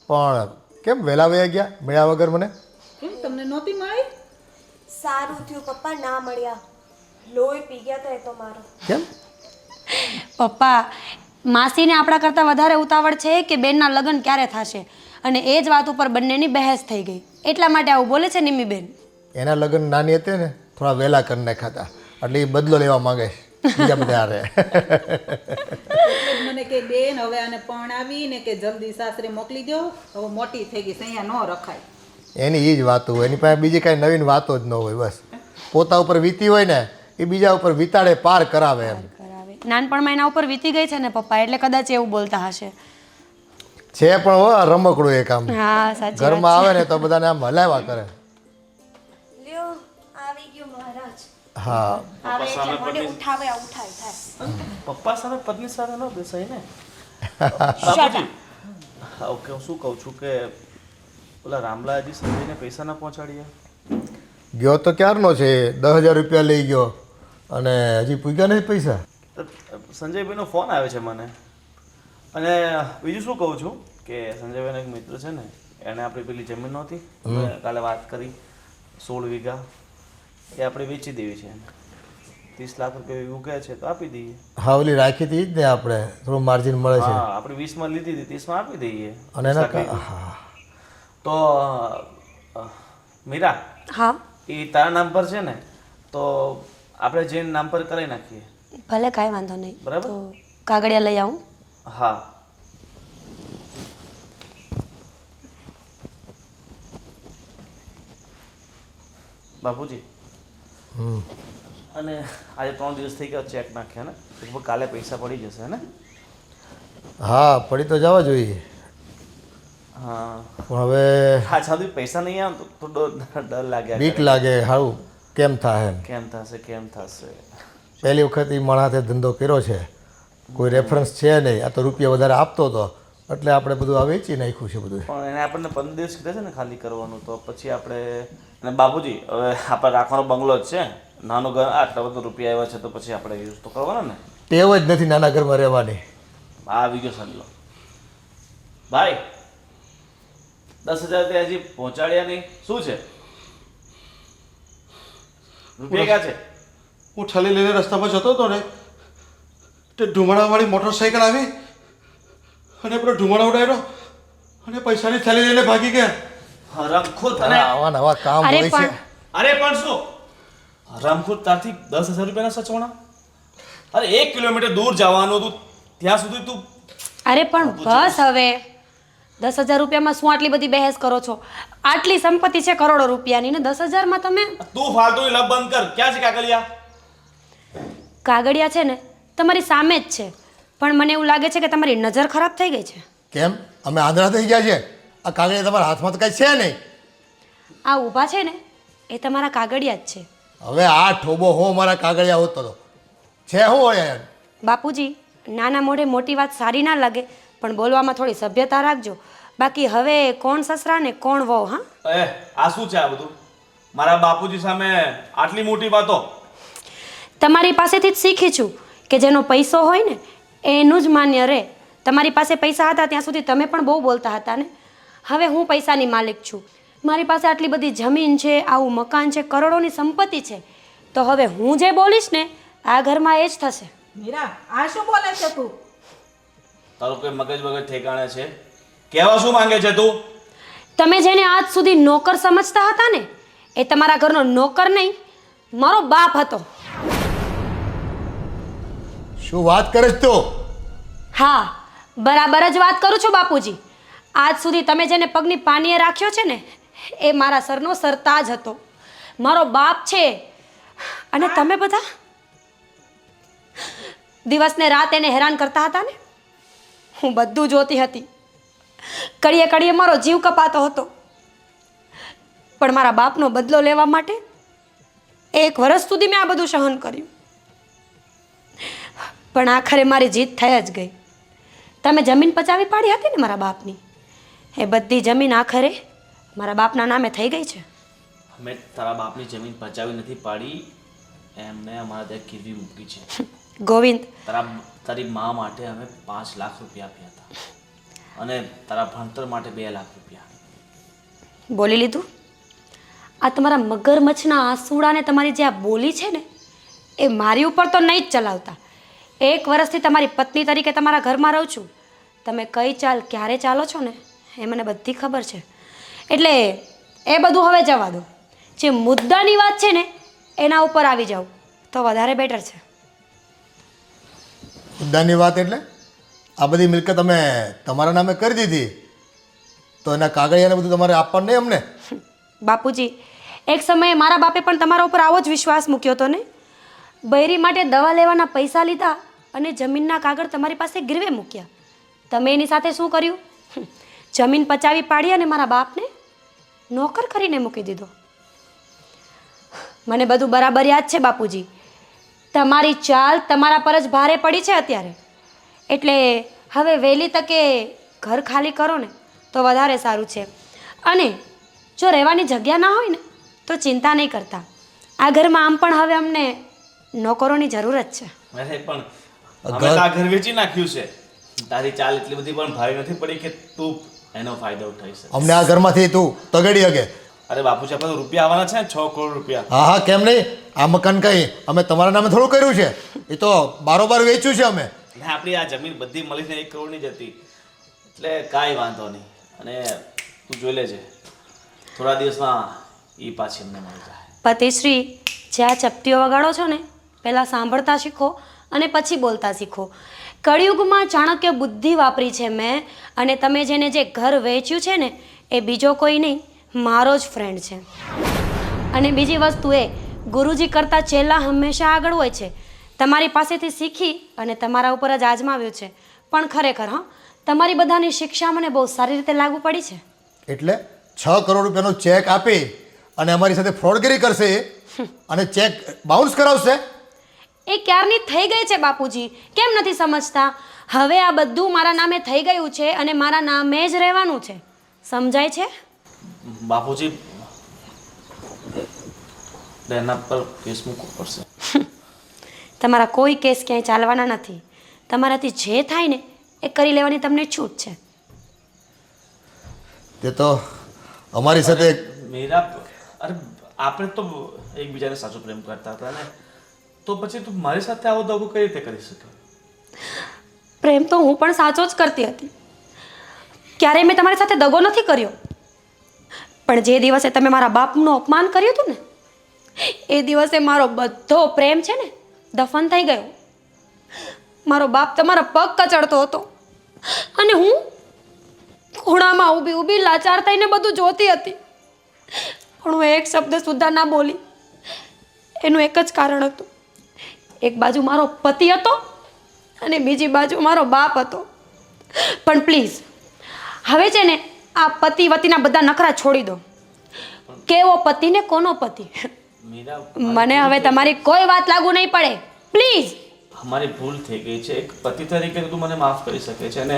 પણ કેમ વહેલા વયા ગયા મળ્યા વગર મને? કેમ તમને નહોતી મળી? સારું થયું પપ્પા ના મળ્યા. લોહી પી ગયા હતા એ તો મારો. કેમ? પપ્પા, માસીને આપણા કરતાં વધારે ઉતાવળ છે કે બેનના લગ્ન ક્યારે થશે, અને એ જ વાત ઉપર બંનેની બહેસ થઈ ગઈ. એટલા માટે આવું બોલે છે નિમી બેન. એના લગ્ન નાની હતી ને, થોડા વહેલા કરી નાખ્યા હતા, એટલે એ બદલો લેવા માંગે છે બીજા બધા હારે. મને કે બેન હવે આને પરણાવી ને કે જલ્દી સાસરે મોકલી દો, હવે મોટી થઈ ગઈ છે, અહીંયા ન રખાય. એની એ જ વાતો હોય, એની પાસે બીજી કાંઈ નવીન વાતો જ ન હોય. બસ પોતા ઉપર વીતી હોય ને એ બીજા ઉપર વિતાડે પાર કરાવે એમ. નાનપણમાં એના ઉપર વીતી ગઈ છે ને પપ્પા, એટલે કદાચ એવું બોલતા હશે. છે પણ હો રમકડું એક આમ હા, સાચી ઘરમાં આવે ને તો બધાને આમ હલાવ્યા કરે. લ્યો, આવી ગયો મહારાજ. હા આવે એટલે મને ઉઠાવે ઉઠાય થાય પપ્પા સામે પત્ની સાથે ન બેસાય ને બાપુજી ઓકે હું શું કહું છું કે ઓલા રામલા હજી સંજયને પૈસા ના પહોંચાડ્યા ગયો તો ક્યારનો છે 10,000 રૂપિયા લઈ ગયો અને હજી પૂગ્યા નથી પૈસા. તો સંજયભાઈનો ફોન આવે છે મને અને બીજું શું કહું છું કે સંજયભાઈનો એક મિત્ર છે ને એણે આપણી પેલી જમીન નહોતી મેં કાલે વાત કરી 16 વીઘા એ આપણે વેચી દેવી છે 30 લાખ રૂપિયા વીઘું કહે છે તો આપી દઈએ. હા ઓલી રાખી હતી જ ને આપણે થોડું માર્જિન મળે છે. હા આપણે 20 માં લીધી હતી 30 માં આપી દઈએ અને એના 30 લાખ હા તો મીરા હા એ તારા નામ પર છે ને તો આપણે જે નામ પર કરાવી નાખીએ. ભલે કાંઈ વાંધો નહીં. બરાબર. તો કાગળિયા લઈ આવું. હા બાપુજી અને આજે 3 દિવસ થઈ ગયા ચેક નાખ્યા ને લગભગ કાલે પૈસા પડી જશે ને. હા પડી તો જવા જોઈએ હા પણ હવે હા સાદું પૈસા નહીં આવે તો ડર લાગ્યા બીક કરે. લાગે સારું કેમ થાય એમ. કેમ થશે પહેલી વખત એ માણસે ધંધો કર્યો છે કોઈ રેફરન્સ છે નહીં. આ તો રૂપિયા વધારે આપતો હતો એટલે આપણે બધું આ વેચી નાખ્યું છે બધું. પણ એને આપણને 15 દિવસ કીધા છે ને ખાલી કરવાનું તો પછી આપણે અને બાપુજી હવે આપણે રાખવાનો બંગલો જ છે નાનું ઘર આટલા બધા રૂપિયા આવ્યા છે તો પછી આપણે યુઝ તો કરવાનો ને. ટેવ જ નથી નાના ઘરમાં રહેવાની. આવી ગયો સંજલો ભાઈ 10,000 હજી પહોંચાડ્યા નહીં શું છે રૂપિયા ક્યાં છે? હું ઠાલી લઈને રસ્તામાં જતો હતો ને તે ધુમાડાવાળી મોટરસાઇકલ આવી અને પેલો ધુમાડો ઉડાડ્યો અને પૈસાની થેલી લઈને ભાગી ગયા. હરામખોર તને આવા નવા કામ અરે હોય છે. પણ અરે પણ શું હરામખોર તારથી 10,000 રૂપિયાના સચવાણા? અરે 1 કિલોમીટર દૂર જવાનું હતું ત્યાં સુધી તું અરે પણ બસ હવે 10,000 રૂપિયામાં શું આટલી બધી બહેસ કરો છો? આટલી સંપત્તિ છે કરોડો રૂપિયાની ને 10,000માં તમે તું ફાલતુની લપ બંધ કર. ક્યાં છે કાગળિયા? કાગળિયા છે ને તમારી સામે જ છે પણ મને એવું લાગે છે કે તમારી નજર ખરાબ થઈ ગઈ છે. કેમ અમે આંધળા થઈ ગયા છે? આ કાગળિયા તમારા હાથમાં તો કાંઈ છે નહીં. આ ઊભા છે ને એ તમારા કાગળિયા જ છે. હવે આ ઠોબો હું મારા કાગળિયા હોતો હતો છે હું હોય યાર. બાપુજી નાના મોઢે મોટી વાત સારી ના લાગે પણ બોલવામાં થોડી સભ્યતા રાખજો. બાકી હવે કોણ સસરા ને કોણ વહુ? હા આ શું છે આ બધું? મારા બાપુજી સામે આટલી મોટી વાતો? તમારી પાસેથી જ શીખી છું કે જેનો પૈસો હોય ને એનું જ માન્ય રહે. તમારી પાસે પૈસા હતા ત્યાં સુધી તમે પણ બહુ બોલતા હતા ને. હવે હું પૈસાની માલિક છું. મારી પાસે આટલી બધી જમીન છે આવું મકાન છે કરોડોની સંપત્તિ છે તો હવે હું જે બોલીશ ને આ ઘરમાં એ જ થશે. મીરા આ શું બોલે છે તું? તારું કોઈ મગજ વગર ઠેકાણે છે? કહેવા શું માંગે છે તું? તમે જેને આજ સુધી નોકર સમજતા હતા ને એ તમારા ઘરનો નોકર નહીં મારો બાપ હતો. શું વાત કરે છે તું? હા બરાબર જ વાત કરું છું બાપુજી. આજ સુધી તમે જેને પગની પાનીએ રાખ્યો છે ને એ મારા સરનો સરતાજ હતો મારો બાપ છે. અને તમે બધા દિવસને રાત એને હેરાન કરતા હતા ને હું બધું જોતી હતી. કડીએ કડીએ મારો જીવ કપાતો હતો પણ મારા બાપનો બદલો લેવા માટે 1 વર્ષ સુધી મેં આ બધું સહન કર્યું પણ આખરે મારી જીત થઈ જ ગઈ. તમે જમીન પચાવી પાડી હતી ને મારા બાપની એ બધી જમીન આખરે મારા બાપના નામે થઈ ગઈ છે. અમે તારા બાપની જમીન પચાવી નથી પાડી એમને અમારા ત્યાં ગીરવી મૂકી છે. ગોવિંદ તારી મા માટે અમે 5 લાખ રૂપિયા આપ્યા હતા અને તારા ભણતર માટે 2 લાખ રૂપિયા. બોલી લીધું? આ તમારા મગરમચ્છના આંસુડાને તમારી જે આ બોલી છે ને એ મારી ઉપર તો નહીં જ ચલાવતા. 1 વર્ષથી તમારી પત્ની તરીકે તમારા ઘરમાં રહું છું. તમે કઈ ચાલ ક્યારે ચાલો છો ને એ મને બધી ખબર છે. એટલે એ બધું હવે જવા દો. જે મુદ્દાની વાત છે ને એના ઉપર આવી જાવ તો વધારે બેટર છે. મુદ્દાની વાત એટલે આ બધી મિલકત અમે તમારા નામે કરી દીધી તો એના કાગળિયાને બધું તમારે આપવાનું નહીં અમને? બાપુજી એક સમયે મારા બાપે પણ તમારા ઉપર આવો જ વિશ્વાસ મૂક્યો હતો ને. બૈરી માટે દવા લેવાના પૈસા લીધા અને જમીનના કાગળ તમારી પાસે ગીરવે મૂક્યા. તમે એની સાથે શું કર્યું? જમીન પચાવી પાડી અને મારા બાપને નોકર કરીને મૂકી દીધો. મને બધું બરાબર યાદ છે બાપુજી. તમારી ચાલ તમારા પર જ ભારે પડી છે અત્યારે. એટલે હવે વહેલી તકે ઘર ખાલી કરો ને તો વધારે સારું છે. અને જો રહેવાની જગ્યા ના હોય ને તો ચિંતા નહીં કરતા. આ ઘરમાં આમ પણ હવે અમને નોકરોની જરૂર જ છે. અરે પણ અમે તો આ ઘર વેચી નાખ્યું છે. તારી ચાલ એટલી બધી પણ ભારી નથી પડી કે તું એનો ફાયદો ઉઠાવી શકે. અમને આ ઘરમાંથી તું તગડી હગે. અરે બાપુજી, આપણે તો રૂપિયા આવવાના છે ને, 6 કરોડ રૂપિયા. હા હા, કેમ નહીં? આ મકાન કઈ અમે તમારા નામે થોડું કર્યું છે, એ તો બારોબાર વેચ્યું છે અમે. ને આપણી આ જમીન બધી મળીને 1 કરોડની જ હતી. એટલે કાંઈ વાંધો નહીં. અને તું જોઈ લેજે, થોડા દિવસમાં એ પાછી અમને મળી જાય. પતિશ્રી, જે આ ચપટીઓ વગાડો છો ને, પહેલાં સાંભળતા શીખો અને પછી બોલતા શીખો. કળિયુગમાં ચાણક્ય બુદ્ધિ વાપરી છે મેં. અને તમે જેને જે ઘર વેચ્યું છે ને એ બીજો કોઈ નહીં, મારો જ ફ્રેન્ડ છે. અને બીજી વસ્તુ એ, ગુરુજી કરતાં ચેલા હંમેશા આગળ હોય છે. તમારી પાસેથી શીખી અને તમારા ઉપર જ આજમાવ્યું છે. પણ ખરેખર હા, તમારી બધાની શિક્ષા મને બહુ સારી રીતે લાગુ પડી છે. એટલે 6 કરોડ રૂપિયાનો ચેક આપી અને અમારી સાથે ફ્રોડગીરી કરશે અને ચેક બાઉન્સ કરાવશે. એ ક્યારની થઈ ગઈ છે બાપુજી, કેમ નથી સમજતા? હવે આ બધું મારા નામે થઈ ગયું છે અને મારા નામે જ રહેવાનું છે. સમજાય છે? બાપુજી, એના પર કેસ મૂકવો પડશે. તમારા કોઈ કેસ ક્યાંય ચાલવાના નથી. તમારાથી જે થાય ને એ કરી લેવાની તમને છૂટ છે. તે તો અમારી સાથે મીરા, અરે આપણે તો એકબીજાને સાચો પ્રેમ કરતા હતા ને, તો પછી તું મારી સાથે આવો દગો કઈ રીતે કરી શકે? પ્રેમ તો હું પણ સાચો જ કરતી હતી. ક્યારેય મેં તમારી સાથે દગો નથી કર્યો. પણ જે દિવસે તમે મારા બાપનું અપમાન કર્યું હતું ને, એ દિવસે મારો બધો પ્રેમ છે ને દફન થઈ ગયો. મારો બાપ તમારા પગ કચડતો હતો અને હું ખૂણામાં ઊભી ઊભી લાચાર થઈને બધું જોતી હતી. પણ હું એક શબ્દ સુદ્ધા ના બોલી. એનું એક જ કારણ હતું, એક બાજુ મારો પતિ હતો અને બીજી બાજુ મારો બાપ હતો. પણ પ્લીઝ હવે છે ને આ પતિ વતીના બધા નખરા છોડી દો. કેવો પતિ ને કોનો પતિ, મને હવે તમારી કોઈ વાત લાગુ નહીં પડે. પ્લીઝ. અમારી ભૂલ થઈ ગઈ છે. એક પતિ તરીકે તું મને માફ કરી શકે છે. અને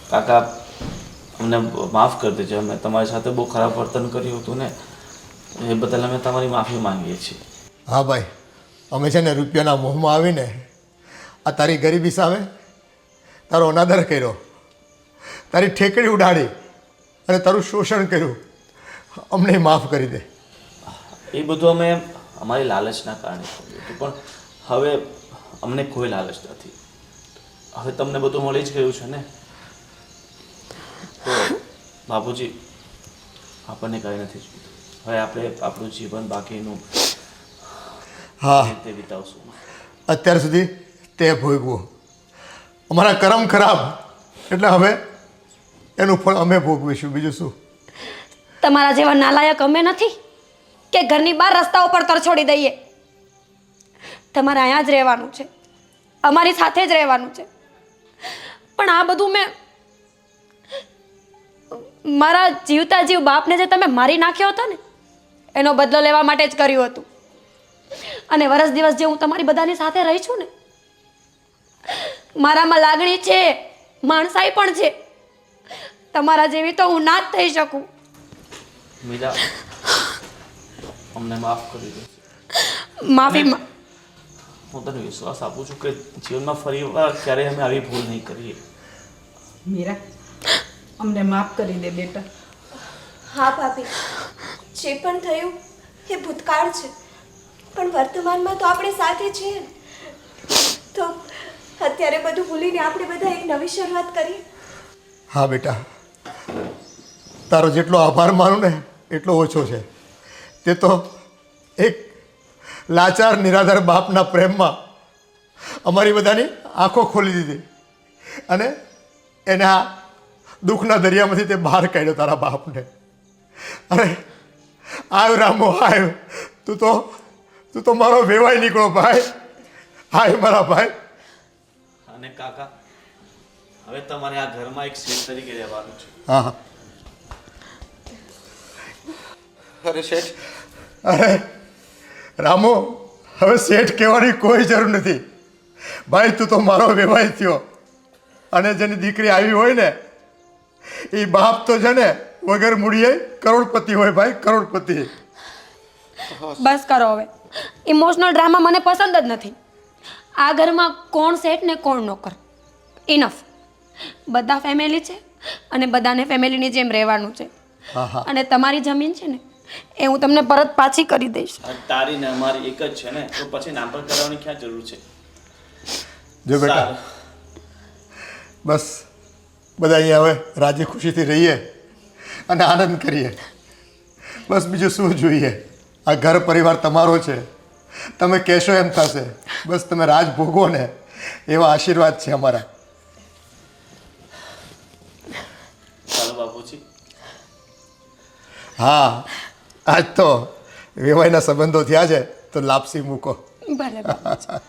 કાકા, અમને માફ કરી દેજો. અમે તમારી સાથે બહુ ખરાબ વર્તન કર્યું હતું ને, એ બદલ અમે તમારી માફી માંગીએ છીએ. હા ભાઈ, અમે છે ને રૂપિયાના મોહમાં આવીને આ તારી ગરીબી સામે તારો અનાદર કર્યો, તારી ઠેકડી ઉડાડી અને તારું શોષણ કર્યું. અમને માફ કરી દે. એ બધું અમે અમારી લાલચના કારણે કર્યું હતું. પણ હવે અમને કોઈ લાલચ નથી. હવે તમને બધું મળી જ ગયું છે ને, તો બાપુજી આપણને કંઈ નથી જોઈતું. હવે આપણે આપણું જીવન બાકીનું હા, તે વિતાવશું. અત્યાર સુધી તે ભોગવું. અમારા કરમ ખરાબ, એટલે હવે એનું ફળ અમે ભોગવીશું. બીજું શું? તમારા જેવા નાલાયક અમે નથી કે ઘરની બહાર રસ્તા ઉપર તરછોડી દઈએ. તમારે અહીંયા જ રહેવાનું છે, અમારી સાથે જ રહેવાનું છે. પણ આ બધું મેં મારા જીવતા જીવ બાપને જે તમે મારી નાખ્યો હતો ને, એનો બદલો લેવા માટે જ કર્યું હતું. અને વરસ દિવસ જે હું તમારી બધાની સાથે રહી છું ને, મારામાં લાગણી છે, માણસાઈ પણ છે. તમારા જેવી તો હું ના જ થઈ શકું. મીરા, અમને માફ કરી દે. માફી હું તને વિશ્વાસ આપું છું કે જીવનમાં ફરી વાર ક્યારેય અમે આવી ભૂલ નહીં કરીએ. મીરા, અમને માફ કરી દે બેટા. હા ભાભી, જે પણ થયું એ ભૂતકાળ છે, પણ વર્તમાનમાં તો આપણે સાથે છીએ ને. તો અત્યારે બધું ભૂલીને આપણે બધા એક નવી શરૂઆત કરીએ. હા બેટા, તારો જેટલો આભાર માનું ને એટલો ઓછો છે. તે તો એક લાચાર નિરાધાર બાપના પ્રેમમાં અમારી બધાની આંખો ખોલી દીધી અને એને આ દુઃખના દરિયામાંથી તે બહાર કાઢ્યો તારા બાપને. અરે આવ રામો આવ, તું તો મારો વેવાઈ નીકળો ભાઈ. આય મારા ભાઈ. અને કાકા, હવે તમારે આ ઘરમાં એક શેઠ તરીકે રહેવાનું છે. હા હા, अरे सेठ અરે રામુ, હવે શેઠ કહેવાની કોઈ જરૂર નથી. ભાઈ તું તો મારો વેવાય થયો, અને જેની દીકરી આવી હોય ને એ બાપ તો છે ને વગર મૂડીએ કરોડપતિ હોય ભાઈ, કરોડપતિ. બસ કરો હવે. ઇમોશનલ ડ્રામા મને પસંદ જ નથી. આ ઘરમાં કોણ શેઠ ને કોણ નોકર, ઇનફ. બધા ફેમિલી છે અને બધાને ફેમિલીની જેમ રહેવાનું છે. હા હા અને તમારી જમીન છે ને એ હું તમને પરત પાછી કરી દઈશ. તારી ને અમારી એક જ છે ને, તો પછી નામ પર કરવાની ક્યાં જરૂર છે? જો બેટા, સારું. બસ બધા અહીંયા હવે રાજી ખુશીથી રહીએ અને આનંદ કરીએ. બસ બીજું શું જોઈએ? આ ઘર પરિવાર તમારો છે, તમે કહેશો એમ થશે. બસ તમે રાજ ભોગવો ને એવા આશીર્વાદ છે અમારા. ચાલો બાપુજી. હા, આજ તો વેવાઈના સંબંધો થયા છે તો લાપસી મૂકો. ભલે બાપુજી.